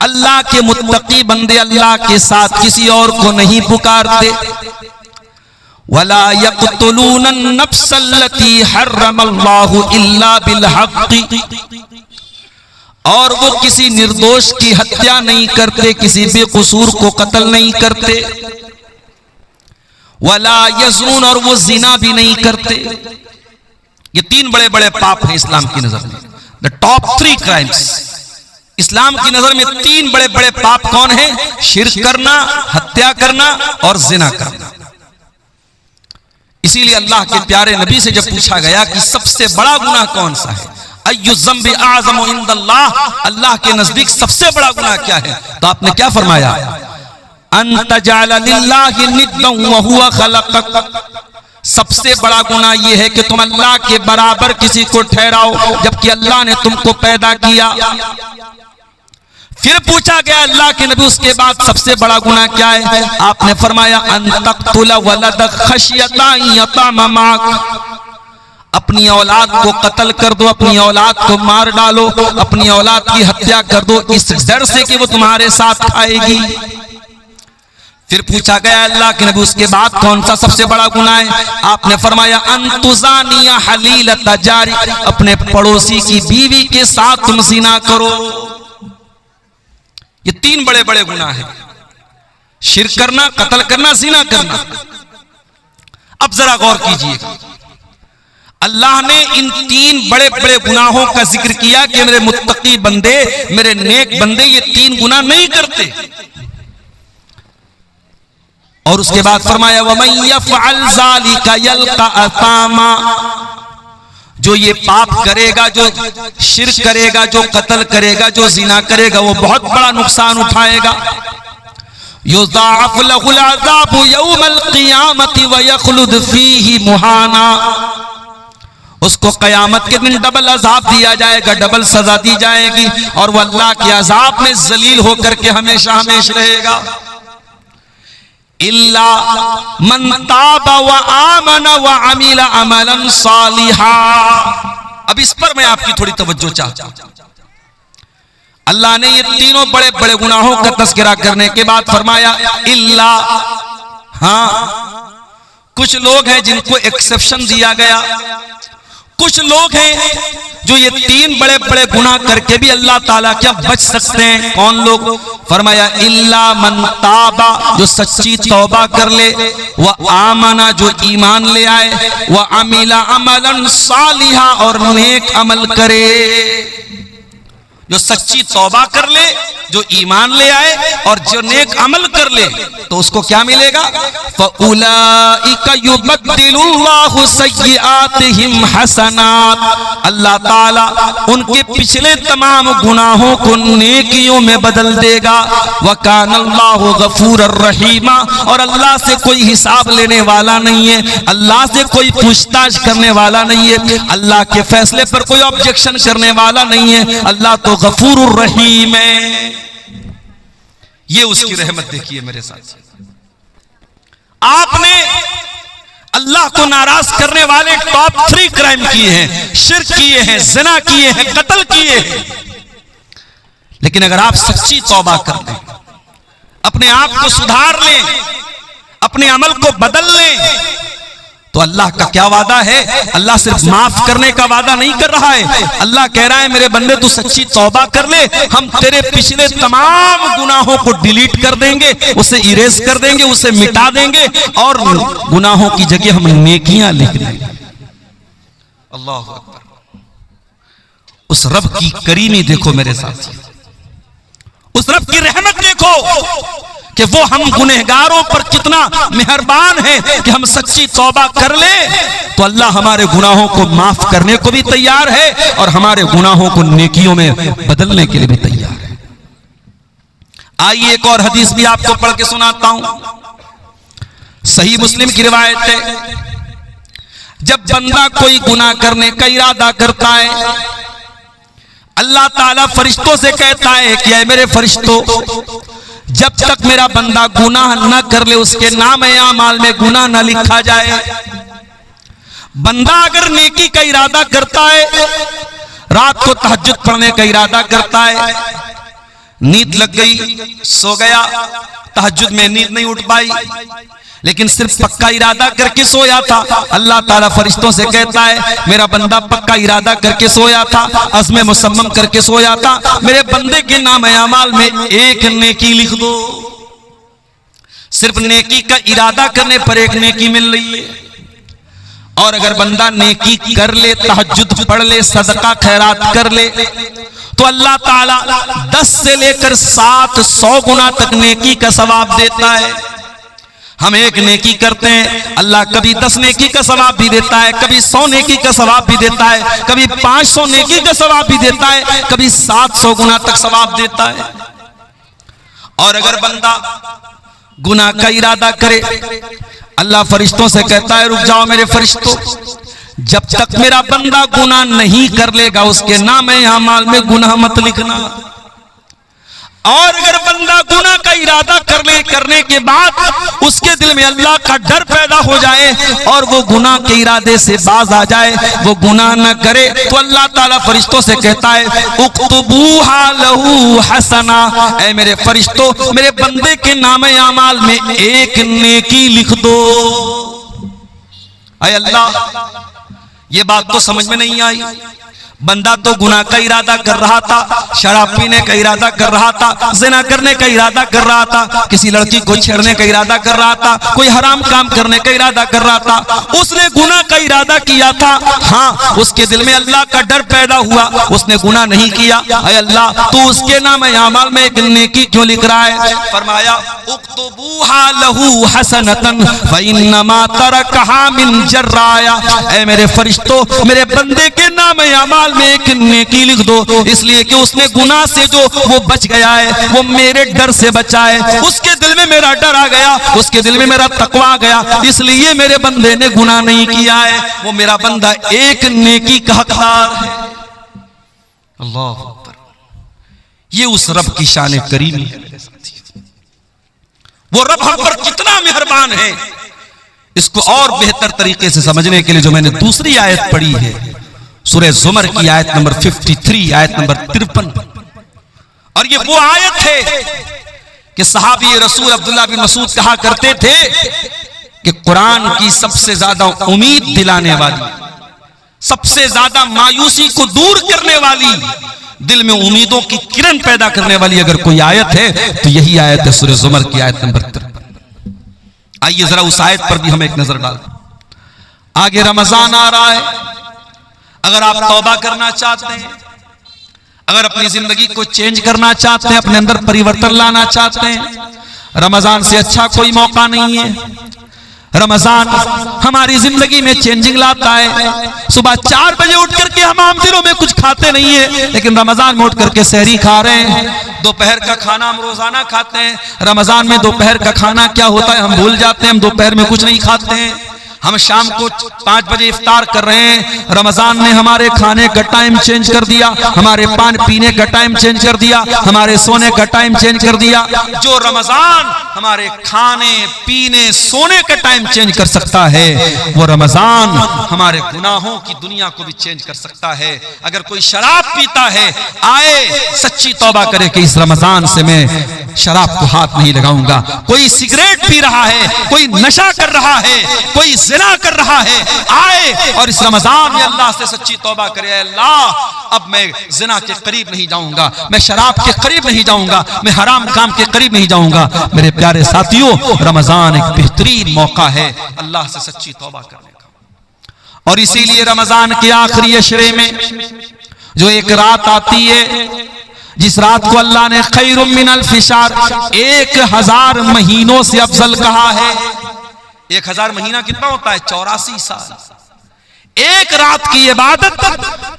अल्लाह के मुत्तकी बंदे अल्लाह के साथ किसी और को नहीं पुकारते। वला यक़्तुलून नफ्सल्लती हर्रमल्लाहु इल्ला बिल हक़्क़ि, और वो किसी निर्दोष की हत्या नहीं करते, किसी बेकसूर को कत्ल नहीं करते। वला यज़्नून, और वो जिना भी नहीं करते। ये तीन बड़े बड़े पाप हैं इस्लाम की नजर में। द टॉप 3 क्राइम्स इस्लाम की नजर में, तीन बड़े बड़े पाप कौन हैं? शिर्क करना, हत्या करना और जिना करना। इसीलिए अल्लाह के प्यारे नबी से जब पूछा गया कि सबसे बड़ा गुनाह कौन सा है, अय्यु ज़म्बि आज़मु इंदल्लाह, अल्लाह के नजदीक सबसे बड़ा गुनाह क्या है, तो आपने क्या फरमाया? अन तजअल लिल्लाहि निद्दन व हुवा खलक़क, सबसे बड़ा गुनाह यह है कि तुम अल्लाह के बराबर किसी को ठहराओ जबकि अल्लाह ने तुमको पैदा किया। फिर पूछा गया अल्लाह के नबी उसके बाद सबसे बड़ा गुनाह क्या है? आपने फरमाया अन तक़्तुल वलदक खशियता यताम माक, अपनी औलाद को कत्ल कर दो, अपनी औलाद को मार डालो, अपनी औलाद की हत्या कर दो इस डर से कि वो तुम्हारे साथ खाएगी। फिर पूछा गया अल्लाह के नबी उसके बाद कौन सा सबसे बड़ा गुनाह है? आपने फरमाया अन तुज़ानिया हलीलत जारी, अपने पड़ोसी की बीवी के साथ तुम ज़िना करो। ये तीन बड़े बड़े गुनाह हैं, शिर्क करना, कत्ल करना, ज़िना करना। अब जरा गौर कीजिएगा, अल्लाह ने इन तीन बड़े बड़े गुनाहों का जिक्र किया कि मेरे मुत्तकी बंदे, मेरे नेक बंदे ये तीन गुनाह नहीं करते। और उसके बाद फरमाया वमन यफ़अल ज़ालिका यल्क़ा असामा, जो ये पाप करेगा, जो शिर्क करेगा, जो कत्ल करेगा, जो ज़िना करेगा, वो बहुत बड़ा नुकसान उठाएगा। युज़ाअफ़ लहुल अज़ाबु यौमल क़ियामति व यख़्लुद फ़ीही मुहाना, उसको क़यामत के दिन डबल अज़ाब दिया जाएगा, डबल सजा दी जाएगी, और वह अल्लाह के अज़ाब में ज़लील होकर के हमेशा हमेशा रहेगा। इल्ला मन ताबा व आमना व अमिला अमलन सालिहा। अब इस पर मैं आपकी थोड़ी तवज्जो चाहता हूं। अल्लाह ने ये तीनों बड़े बड़े गुनाहों का तज़किरा करने के बाद फरमाया इल्ला, हाँ, कुछ लोग हैं जिनको एक्सेप्शन दिया गया। कुछ लोग हैं जो ये 3 बड़े बड़े गुनाह करके भी अल्लाह ताला क्या बच सकते हैं। कौन लोग? फरमाया इल्ला मन ताबा, जो सच्ची तौबा कर ले, व आमना, जो ईमान ले आए, व अमिला अमलन सालिहा, और नेक अमल करे। जो सच्ची तौबा कर ले, जो ईमान ले आए और जो नेक अमल कर ले, तो उसको क्या मिलेगा? फउलाइका युबद्दिलुल्लाहु सय्यिआतिहिम हसनात, अल्लाह ताला उनके पिछले तमाम गुनाहों को नेकियों में बदल देगा। व कानल्लाहु गफूरर रहीमा, और अल्लाह से कोई हिसाब लेने वाला नहीं है, अल्लाह से कोई पूछताछ करने वाला नहीं है, अल्लाह के फैसले पर कोई ऑब्जेक्शन करने वाला नहीं है। अल्लाह तो गफूरुर रहीम है। ये उसकी रहमत देखिए मेरे साथ। आपने अल्लाह को नाराज करने वाले टॉप 3 क्राइम किए हैं, शिर्क किए हैं, ज़िना किए हैं, कत्ल किए हैं। लेकिन अगर आप सच्ची तौबा कर लें, अपने आप को सुधार लें, अपने अमल को बदल लें, तो अल्लाह का क्या वादा है? अल्लाह सिर्फ माफ करने का वादा नहीं कर रहा है। अल्लाह कह रहा है मेरे बंदे तू सच्ची तौबा कर ले, हम तेरे पिछले तमाम गुनाहों को डिलीट कर देंगे, उसे इरेज कर देंगे, उसे मिटा देंगे, और गुनाहों की जगह हम नेकियां लिख देंगे। अल्लाह अकबर। उस रब की करीमी देखो मेरे साथ, उस रब की रहमत देखो कि वो हम गुनहगारों पर कितना मेहरबान है कि हम सच्ची तौबा कर ले तो अल्लाह हमारे गुनाहों को माफ करने को भी तैयार है और हमारे गुनाहों को नेकियों में बदलने के लिए भी तैयार है। आइए एक और हदीस भी आपको पढ़ के सुनाता हूं। सही मुस्लिम की रिवायत है, जब बंदा कोई गुनाह करने का इरादा करता है, अल्लाह ताला फरिश्तों से कहता है कि ऐ मेरे फरिश्तों, जब तक मेरा बंदा गुनाह न कर ले उसके नाम आमाल में गुनाह न लिखा जाए। बंदा अगर नेकी का इरादा करता है, रात को तहज्जुद पढ़ने का इरादा करता है, नींद लग गई, सो गया, तहज्जुद में नींद नहीं उठ पाई, लेकिन सिर्फ पक्का इरादा करके सोया था, अल्लाह ताला फरिश्तों से कहता है मेरा बंदा पक्का इरादा करके सोया था, अज़्म मुसम्मम करके सोया था, मेरे बंदे के नाम अमाल में एक नेकी लिख दो। सिर्फ नेकी का इरादा करने पर एक नेकी मिल रही है। और अगर बंदा नेकी कर ले, तहज्जुद पढ़ ले, सदका खैरात कर ले, तो अल्लाह ताला 10 से लेकर 700 गुना तक नेकी का सवाब देता है। हम एक नेकी करते हैं, अल्लाह कभी 10 नेकी का सवाब भी देता है, कभी 100 नेकी का सवाब भी देता है, कभी 500 नेकी का सवाब भी देता है, कभी 700 गुना तक सवाब देता है। और अगर बंदा गुनाह का इरादा करे, अल्लाह फरिश्तों से कहता है रुक जाओ मेरे फरिश्तों, जब तक मेरा बंदा गुनाह नहीं कर लेगा उसके नाम आमाल में गुनाह मत लिखना। और अगर बंदा गुनाह का इरादा करने के बाद उसके दिल में अल्लाह का डर पैदा हो जाए और वो गुनाह के इरादे से बाज आ जाए, वो गुनाह न करे, तो अल्लाह ताला फरिश्तों से कहता है उक्तबूहा लहू हसना, ऐ मेरे फरिश्तों मेरे बंदे के नाम आमाल में एक नेकी लिख दो। ऐ अल्लाह, ये बात तो समझ में नहीं आई। बंदा तो गुनाह का इरादा कर रहा था, शराब पीने का इरादा कर रहा था, ज़िना करने का इरादा कर रहा था, किसी लड़की को छेड़ने का इरादा कर रहा था, कोई हराम काम करने का इरादा कर रहा था, उसने गुनाह का इरादा किया था। हाँ, उसके दिल में अल्लाह का डर पैदा हुआ, उसने गुनाह नहीं किया। ऐ अल्लाह, तू उसके नाम आमाल में एक नेकी क्यों लिख रहा है? फरमाया उक्तबूहा लहू हसनतन फइन्नमा तरकहा मिन जर्राया, ऐ मेरे फरिश्तों मेरे बंदे के नाम आमाल में एक नेकी लिख दो, इसलिए कि उसने गुनाह से जो वो बच गया है, वो मेरे डर से बचा है, उसके दिल में मेरा डर आ गया, उसके दिल में मेरा तकवा आ गया, इसलिए मेरे बंदे ने गुनाह नहीं किया है, वो मेरा बंदा एक नेकी का हकदार है। अल्लाह अकबर। ये उस रब की शान करीमी है मेरे साथी। वो रब हम पर कितना मेहरबान है, इसको और बेहतर तरीके से समझने के लिए जो मैंने दूसरी आयत पढ़ी है, सूरह ज़ुमर की आयत नंबर 53, आयत नंबर 53, और ये वो आयत है कि सहाबी रसूल अब्दुल्लाह बिन मसूद कहा करते थे कि कुरान की सबसे ज्यादा उम्मीद दिलाने वाली, सबसे ज्यादा मायूसी को दूर करने वाली, दिल में उम्मीदों की किरण पैदा करने वाली अगर कोई आयत है तो यही आयत है, सूरह ज़ुमर की आयत नंबर 53। आइए जरा उस आयत पर भी हम एक नजर डालते हैं। आगे रमजान आ रहा है, अगर आप तौबा करना चाहते हैं, अगर अपनी जिंदगी को चेंज करना चाहते हैं, अपने अंदर परिवर्तन लाना चाहते हैं, रमजान से अच्छा कोई मौका नहीं है। रमजान हमारी जिंदगी में चेंजिंग लाता है। सुबह 4 बजे उठ करके हम आम दिनों में कुछ खाते नहीं है, लेकिन रमजान में उठ करके सहरी खा रहे हैं। दोपहर का खाना हम रोजाना खाते हैं, रमजान में दोपहर का खाना क्या होता है हम भूल जाते हैं। हम दोपहर में कुछ नहीं खाते हैं, हम शाम को 5 बजे इफ्तार कर रहे हैं। रमजान ने हमारे खाने का टाइम चेंज कर दिया, हमारे पान पीने का टाइम चेंज कर दिया, हमारे सोने का टाइम चेंज कर दिया। जो रमजान हमारे खाने पीने सोने का टाइम चेंज कर सकता है, वो रमजान हमारे गुनाहों की दुनिया को भी चेंज कर सकता है। अगर कोई शराब पीता है, आए सच्ची तौबा करे कि इस रमजान से मैं शराब को हाथ नहीं लगाऊंगा। कोई सिगरेट पी रहा है, कोई नशा कर रहा है, कोई ज़िना कर रहा है, आए और इस रमजान में अल्लाह से सच्ची तौबा करे, अल्लाह अब मैं ज़िना के करीब नहीं जाऊंगा, मैं शराब के करीब नहीं जाऊंगा, मैं हराम काम के करीब नहीं जाऊंगा। मेरे प्यारे साथियों, रमजान एक बेहतरीन मौका है अल्लाह से सच्ची तौबा करने का। और इसीलिए रमजान के आखिरी अशरे में जो एक रात आती है, जिस रात को अल्लाह ने खैरुम मिनल फिशार 1000 महीनों से अफजल कहा है। 1000 महीना कितना होता है? 84 साल। एक रात की इबादत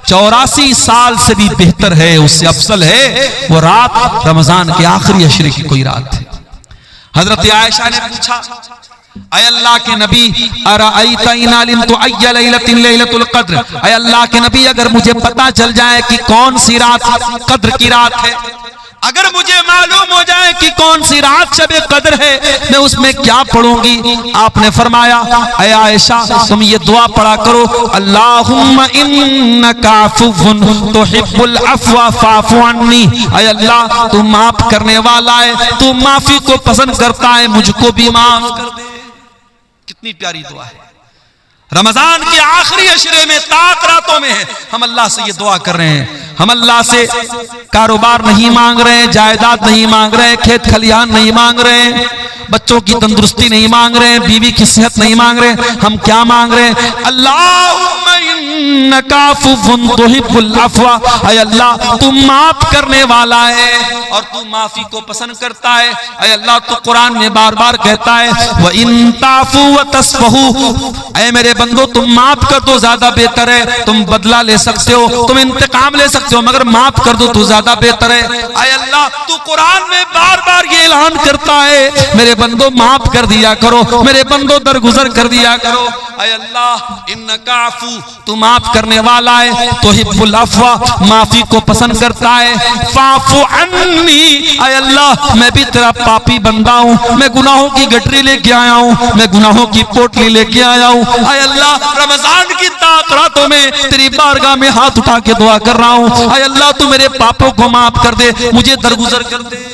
84 साल से भी बेहतर है, उससे अफजल है वो रात रमजान के आखिरी अशरे की कोई रात है। हजरत आयशा ने पूछा, अय अल्लाह के नबी, अराअयता इन अलिमतु अय्य लैलतिन लैलतुल क़द्र, अय अल्लाह के नबी अगर मुझे पता चल जाए कि कौन सी रात कद्र की रात है, अगर मुझे मालूम हो जाए कि कौन सी रात शब कद्र है, मैं उसमें क्या पढ़ूंगी? आपने फरमाया, अय आयशा तुम ये दुआ पढ़ा करो, अल्लाहुम्मा इन्नका अफ़्वुन तुहिब्बुल अफ़्वा फ़अफ़ु अन्नी। अय अल्लाह तू माफ करने वाला है, तू माफी को पसंद करता है, मुझको भी माफ कर दे। कितनी प्यारी दुआ है। रमजान के आखिरी अशरे में ताक रातों में है, हम अल्लाह से ये दुआ कर रहे हैं। हम अल्लाह से कारोबार नहीं मांग रहे हैं, जायदाद नहीं मांग रहे हैं, खेत खलिहान नहीं मांग रहे हैं, बच्चों की तंदुरुस्ती नहीं मांग रहे हैं, बीवी की सेहत नहीं मांग रहे हैं। हम क्या मांग रहे हैं? अल्लाहुम्मा इन्नका अफ़्वुन तुहिब्बुल अफ़्वा, अय अल्लाह तू माफ करने वाला है और तू माफी को पसंद करता है। अय अल्लाह तू कुरान में बार बार कहता है, व इन ताफू व तस्फहू, अय मेरे बंदो तुम माफ कर दो ज्यादा बेहतर है। तुम बदला ले सकते हो, तुम इंतकाम ले सकते हो, मगर माफ कर दो तो ज्यादा बेहतर है। अय अल्लाह तू कुरान में बार बार ये ऐलान करता है, मेरे बंदो माफ कर दिया करो, मेरे बंदो दरगुजर कर दिया करो। अय अल्लाह इन्नका अफ़ू, तू माफ करने वाला है, तुहिब्बुल अफ़्वा, माफी को पसंद करता है, फ़अफ़ु अन्नी, अय अल्लाह मैं भी तेरा पापी बंदा हूँ, मैं गुनाहों की गठरी लेके आया हूँ, मैं गुनाहों की पोटली लेके आया हूँ। अय अल्लाह रमजान की ताक रातों में तेरी बारगाह में हाथ उठा के दुआ कर रहा हूँ, अय अल्लाह तू मेरे पापों को माफ कर दे, मुझे दरगुजर कर दे।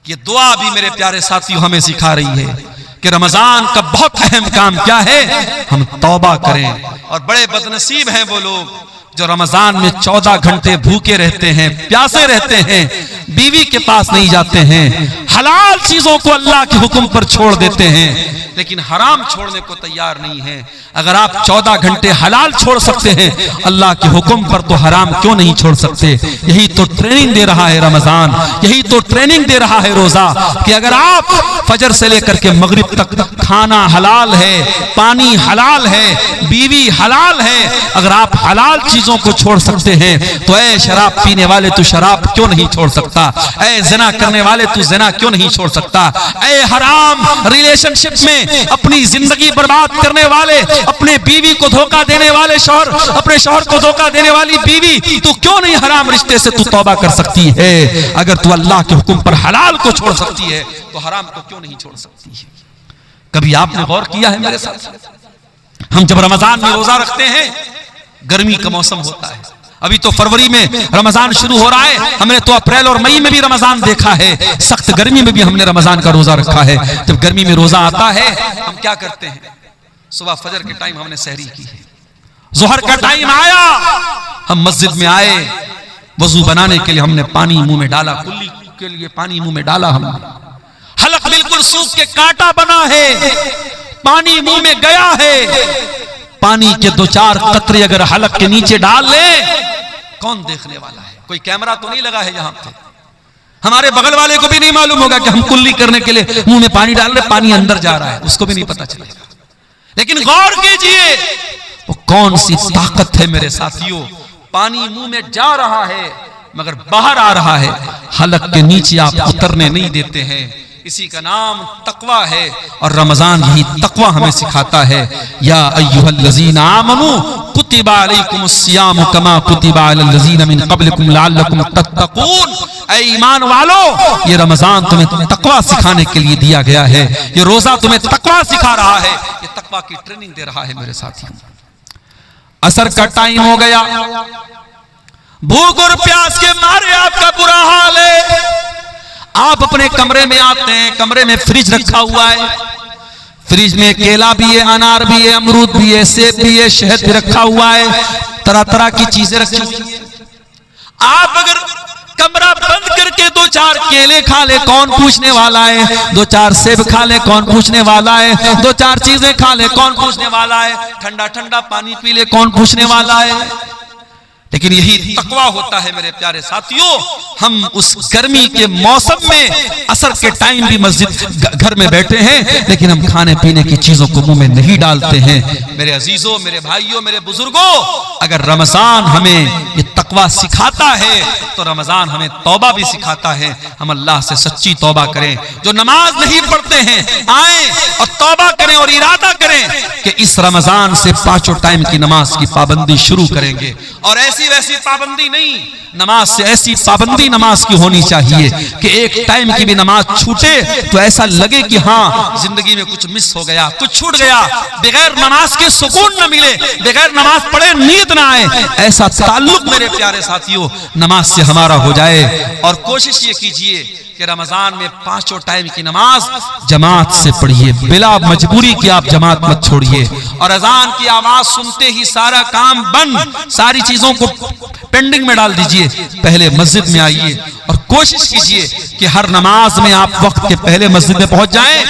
ये दुआ भी मेरे प्यारे साथियों हमें सिखा रही है कि रमजान का बहुत अहम काम क्या है, हम तौबा करें। और बड़े बदनसीब हैं वो लोग जो रमजान में 14 घंटे भूखे रहते हैं, प्यासे रहते हैं, बीवी के पास नहीं जाते हैं, हलाल चीजों को अल्लाह के हुक्म पर छोड़ देते हैं, लेकिन हराम छोड़ने को तैयार नहीं है। अगर आप 14 घंटे हलाल छोड़ सकते हैं अल्लाह के हुक्म पर, तो हराम क्यों नहीं छोड़ सकते? यही तो ट्रेनिंग दे रहा है रमजान, यही तो ट्रेनिंग दे रहा है रोजा, कि अगर आप फजर से लेकर के मगरिब तक खाना हलाल है, पानी हलाल है, बीवी हलाल है, अगर आप हलाल चीजों को छोड़ सकते हैं तो ऐ शराब पीने वाले तू शराब क्यों नहीं छोड़ सकता? ऐ ज़िना करने वाले तू ज़िना क्यों नहीं छोड़ सकता? ऐ हराम रिलेशनशिप में अपनी जिंदगी बर्बाद करने वाले, अपने बीवी को धोखा देने वाले शौहर, अपने शौहर को धोखा देने वाली बीवी, तू क्यों नहीं हराम रिश्ते से तू तौबा कर सकती है? अगर तू अल्लाह के हुक्म पर हलाल को छोड़ सकती है तो हराम को क्यों नहीं छोड़ सकती है? कभी आपने गौर किया है मेरे साथ? हम जब रमजान में रोजा रखते हैं, गर्मी का मौसम होता है, अभी तो फरवरी में रमजान शुरू हो रहा है, हमने तो अप्रैल और मई में भी रमजान देखा है। सख्त गर्मी में भी हमने रमजान का रोजा रखा है। जब गर्मी में रोजा आता है हम क्या करते हैं, सुबह फजर के टाइम हमने सहरी की है, जोहर का टाइम आया हम मस्जिद में आए, वजू बनाने के लिए हमने पानी मुंह में डाला, कुल्ली के लिए पानी मुंह में डाला, हमने हलक बिल्कुल सूख के कांटा बना है, पानी मुंह में गया है, पानी के 2-4 कतरे अगर हलक के नीचे डाल ले कौन देखने वाला है? कोई कैमरा तो नहीं लगा है यहाँ पे, हमारे बगल वाले को भी नहीं मालूम होगा कि हम कुल्ली करने के लिए मुंह में पानी डाल रहे, पानी अंदर जा रहा है, उसको भी नहीं पता चलेगा। लेकिन गौर कीजिए वो कौन सी ताकत है मेरे साथियों, पानी मुंह में जा रहा है मगर बाहर आ रहा है, हलक के नीचे आप उतरने नहीं देते हैं। इसी का नाम तकवा है और रमजान यही तकवा हमें सिखाता है। या अय्युहल्लज़ीना आमनू कुतिबा अलैकुमुस्सियामु कमा कुतिबा अलल्लज़ीना मिन क़ब्लिकुम लअल्लकुम तत्तक़ून। ऐ ईमान वालो, ये रमजान तुम्हें तकवा सिखाने के लिए दिया गया है, ये रोजा तुम्हें तकवा सिखा रहा है, ये तकवा की ट्रेनिंग दे रहा है मेरे साथियों। असर का टाइम हो गया, भूख और प्यास के मारे आपका बुरा हाल है, आप अपने कमरे में आते हैं, कमरे में फ्रिज रखा हुआ है, फ्रिज में केला भी है, अनार भी है, अमरूद भी है, सेब भी है, शहद भी रखा हुआ है, तरह तरह की चीजें रखी हुई है। आप अगर कमरा बंद करके 2-4 केले खा ले कौन पूछने वाला है, 2-4 सेब खा ले कौन पूछने वाला है, 2-4 चीजें खा ले कौन पूछने वाला है, ठंडा ठंडा पानी पी ले कौन पूछने वाला है। लेकिन यही तकवा होता है मेरे प्यारे साथियों। हम उस गर्मी के मौसम में असर के टाइम भी मस्जिद घर में बैठे हैं, लेकिन हम खाने पीने की चीजों को मुंह में नहीं डालते हैं। मेरे अजीजों, मेरे भाइयों, मेरे बुजुर्गों, अगर रमजान हमें ये तकवा सिखाता है तो रमजान हमें तौबा भी सिखाता है। हम अल्लाह से सच्ची तौबा करें। जो नमाज नहीं पढ़ते हैं आए और तौबा करें और इरादा करें कि इस रमजान से 5 टाइम की नमाज की पाबंदी शुरू करेंगे। और ऐसी वैसी पाबंदी नहीं, नमाज से ऐसी पाबंदी नमाज की होनी चाहिए कि एक टाइम की भी नमाज छूटे तो ऐसा लगे कि हाँ जिंदगी में कुछ मिस हो गया, कुछ छूट गया, बगैर नमाज के सुकून न मिले, बगैर नमाज पढ़े नीयत ना आए। ऐसा ताल्लुक मेरे प्यारे साथियों नमाज से हमारा हो जाए। और कोशिश ये कीजिए कि रमजान में 5 टाइम की नमाज जमात से पढ़िए, बिला मजबूरी की आप जमात मत छोड़िए। और अजान की आवाज सुनते ही सारा काम बंद, सारी चीजों को पेंडिंग में डाल दीजिए, पहले मस्जिद में आइए और कोशिश कीजिए कि हर नमाज में आप वक्त के पहले मस्जिद में पहुंच जाएं,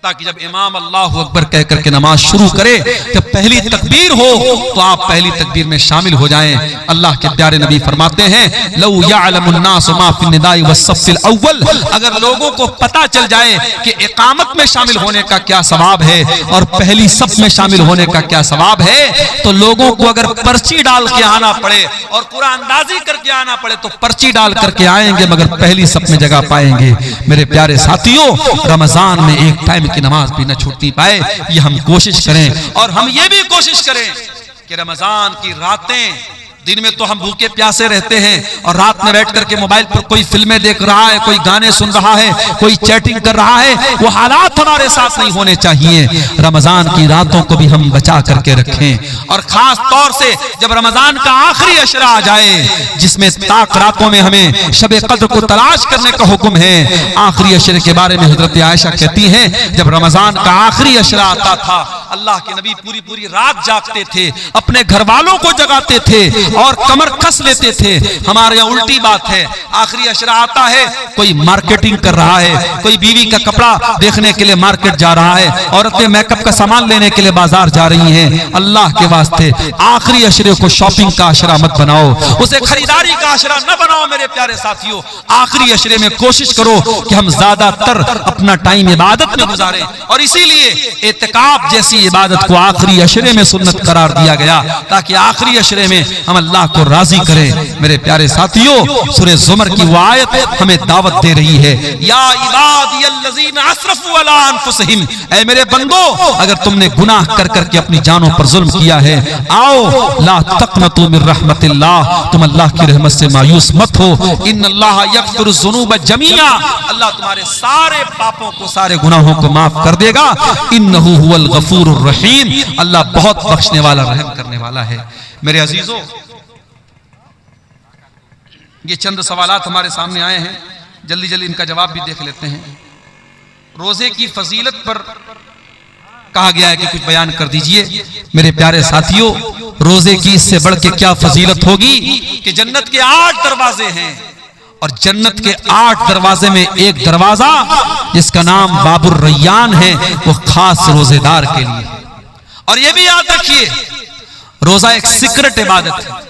ताकि जब इमाम अल्लाहु अकबर कह करके नमाज शुरू करे, जब पहली तकबीर हो तो आप पहली तकबीर में शामिल हो जाएं। अल्लाह के प्यारे नबी फरमाते हैं लौ यअलमुन नास मा फिन निदाई वस्सफ़िल अव्वल, अगर लोगों को पता चल जाए कि इकामत में शामिल होने का क्या सवाब है और पहली सफ में शामिल होने का क्या सवाब है, तो लोगों को अगर पर्ची डाल के आना पड़े और कुरान अंदाजी करके आना पड़े तो पर्ची डाल करके आएंगे, मगर पहली सफ में जगह पाएंगे। मेरे प्यारे साथियों, रमजान में एक टाइम की नमाज भी न छूटती पाए, ये हम कोशिश करें। और हम ये भी कोशिश करें कि रमजान की रातें, दिन में तो हम भूखे प्यासे रहते हैं और रात में बैठ करके मोबाइल पर कोई फिल्में देख रहा है, कोई गाने सुन रहा है, कोई चैटिंग कर रहा है, वो हालात हमारे साथ नहीं होने चाहिए। रमजान की रातों को भी हम बचा करके रखें। और खास तौर से जब रमजान का आखिरी अशरा आ जाए, जिसमें ताक रातों में हमें शबे कद्र को तलाश करने का हुक्म है। आखिरी अशरे के बारे में हजरत आयशा कहती हैं, जब रमजान का आखिरी अशरा आता था, अल्लाह के नबी पूरी पूरी रात जागते थे, अपने घर वालों को जगाते थे और कमर कस लेते थे। हमारे यहाँ उल्टी बात है, आखिरी अशरा आता है, कोई मार्केटिंग कर रहा है, कोई बीवी का कपड़ा देखने के लिए मार्केट जा रहा है, औरतें मेकअप का सामान लेने के लिए बाजार जा रही हैं। अल्लाह के वास्ते आखिरी अशरे को शॉपिंग का अशरा मत बनाओ, उसे खरीदारी का अशरा न बनाओ। मेरे प्यारे साथियों, आखिरी अशरे में कोशिश करो कि हम ज्यादातर अपना टाइम इबादत में गुजारें। और इसीलिए एतिकाफ जैसी इबादत को आखिरी अशरे में सुन्नत करार दिया गया, ताकि आखिरी अशरे में हम अल्लाह को राजी करें। मेरे प्यारे साथियों, सूरह ज़ुमर की वो आयत हमें दावत दे रही है, या इबादियल्लज़ीना अस्रफू अला अनफुसिहिम, ऐ मेरे बंदो, अगर तुमने गुनाह कर करके अपनी जानों पर जुल्म किया है, आओ ला तक़नतू मिर रहमतिल्लाह, तुम अल्लाह की रहमत से मायूस मत हो। इन्नल्लाह यग़फ़िरुज़्ज़ुनूब जमीआ, अल्लाह तुम्हारे सारे पापों को, सारे गुनाहों को माफ कर देगा। इन्नहु हुवल गफूरुर रहीम, अल्लाह बहुत बख्शने वाला, रहम करने वाला है। मेरे अजीजों, ये चंद सवालात हमारे सामने आए हैं, जल्दी जल्दी इनका जवाब भी देख लेते हैं। रोजे की फजीलत पर कहा गया है कि कुछ बयान कर दीजिए। मेरे प्यारे साथियों, रोजे की इससे बढ़ के क्या फजीलत होगी कि जन्नत के 8 दरवाजे हैं और जन्नत के 8 दरवाजे में एक दरवाजा जिसका नाम बाबुर रैयान है, वो खास रोजेदार के लिए है। और ये भी याद रखिए, रोजा एक सीक्रेट इबादत है।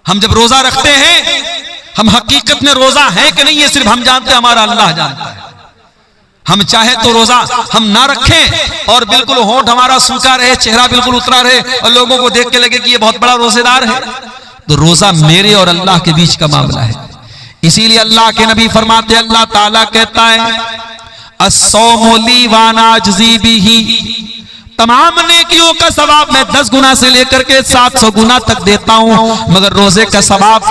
हम जब रोजा रखते हैं, हम हकीकत में रोजा है कि नहीं, ये सिर्फ हम जानते हैं, हमारा अल्लाह जानता है। हम चाहे तो रोजा हम ना रखें और बिल्कुल होंठ हमारा सूखा रहे, चेहरा बिल्कुल उतरा रहे और लोगों को देख के लगे कि ये बहुत बड़ा रोजेदार है, तो रोजा मेरे और अल्लाह के बीच का मामला है। इसीलिए अल्लाह के नबी फरमाते, अल्लाह ताला कहता है, अस्सौमु ली व अना अजज़ी बिही, तमाम नेकियों का सवाब मैं 10 गुना से लेकर के 700 गुना तक देता हूं, मगर रोजे का सवाब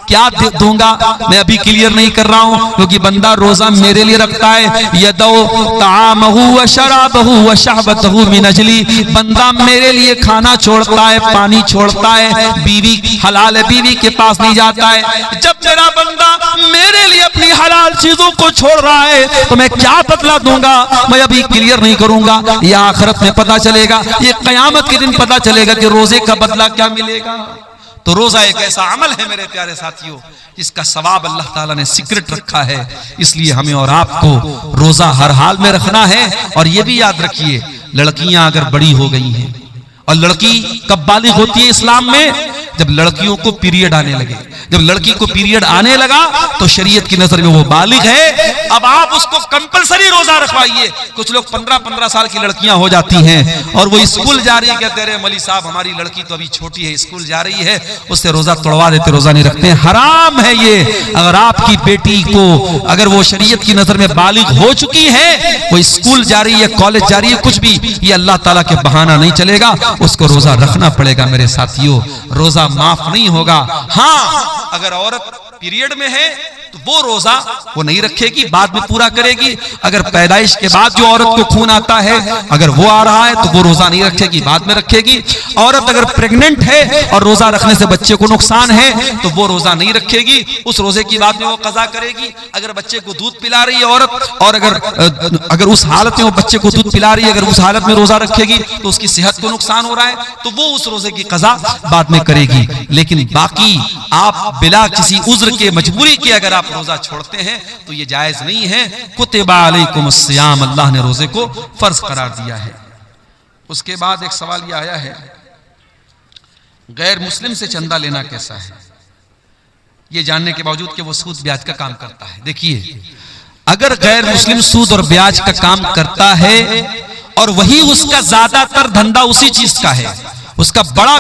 क्या दूंगा मैं अभी क्लियर नहीं कर रहा हूं, क्योंकि बंदा रोजा मेरे लिए रखता है। यदौ तामहु व शराबहु व शहबतहु मिन अजली, बंदा मेरे लिए खाना छोड़ता है, पानी छोड़ता है, बीवी हलाल बीवी के पास नहीं जाता है। जब मेरा बंदा मेरे लिए अपनी हलाल चीजों को छोड़ रहा है तो मैं क्या बदला दूंगा, मैं अभी क्लियर नहीं करूंगा। यह आखिरत में पता चलेगा, ये कयामत के दिन पता चलेगा कि रोजे का बदला क्या मिलेगा। तो रोजा एक ऐसा अमल है मेरे प्यारे साथियों, जिसका सवाब अल्लाह ताला ने सीक्रेट रखा है। इसलिए हमें और आपको रोजा हर हाल में रखना है। और ये भी याद रखिए, लड़कियां अगर बड़ी हो गई हैं, और लड़की कब बालिग होती है इस्लाम में, जब लड़कियों को पीरियड आने लगे। जब लड़की को पीरियड आने लगा तो शरीयत की नजर में वो बालिग है, अब आप उसको कंपलसरी रोजा रखवाइए। कुछ लोग 15-15 साल की लड़कियां हो जाती हैं और वो स्कूल जा रही है, कहते रहे मौलवी साहब हमारी लड़की तो अभी छोटी है, स्कूल जा रही है, उससे रोजा तोड़वा देते, रोजा नहीं रखते हैं। हराम है ये। अगर आपकी बेटी को, अगर वो शरीयत की नजर में बालिग हो चुकी है, वो स्कूल जा रही है, कॉलेज जा रही है, कुछ भी, ये अल्लाह ताला के बहाना नहीं चलेगा, उसको रोजा रखना पड़ेगा। मेरे साथियों, रोजा माफ नहीं होगा। हाँ, अगर औरत पीरियड में है तो वो रोजा वो नहीं रखेगी, बाद में पूरा करेगी। अगर पैदाइश के बाद जो औरत को खून आता है, अगर वो आ रहा है तो वो रोजा नहीं रखेगी, बाद में रखेगी। औरत अगर प्रेग्नेंट है और रोजा रखने से बच्चे को नुकसान है तो वो रोजा नहीं रखेगी, उस रोजे की बाद में वो कज़ा करेगी। अगर बच्चे को दूध पिला रही है औरत, और अगर उस हालत में वो बच्चे को दूध पिला रही है, अगर उस हालत में रोजा रखेगी तो उसकी सेहत को नुकसान हो रहा है, तो वो उस रोजे की कज़ा बाद में करेगी। लेकिन बाकी आप बिला किसी उज्र के, मजबूरी के अगर आप रोजा छोड़ते हैं तो ये जायज नहीं है। कुतिबा अलैकुमुस सियाम, अल्लाह ने रोजे को फर्ज करार दिया है। उसके बाद एक सवाल ये आया है, गैर मुस्लिम से चंदा लेना कैसा है, ये जानने के बावजूद कि वो सूद ब्याज का काम करता है। देखिए, अगर गैर मुस्लिम सूद और ब्याज का काम करता है और वही उसका ज्यादातर धंधा उसी चीज का है, उसका बड़ा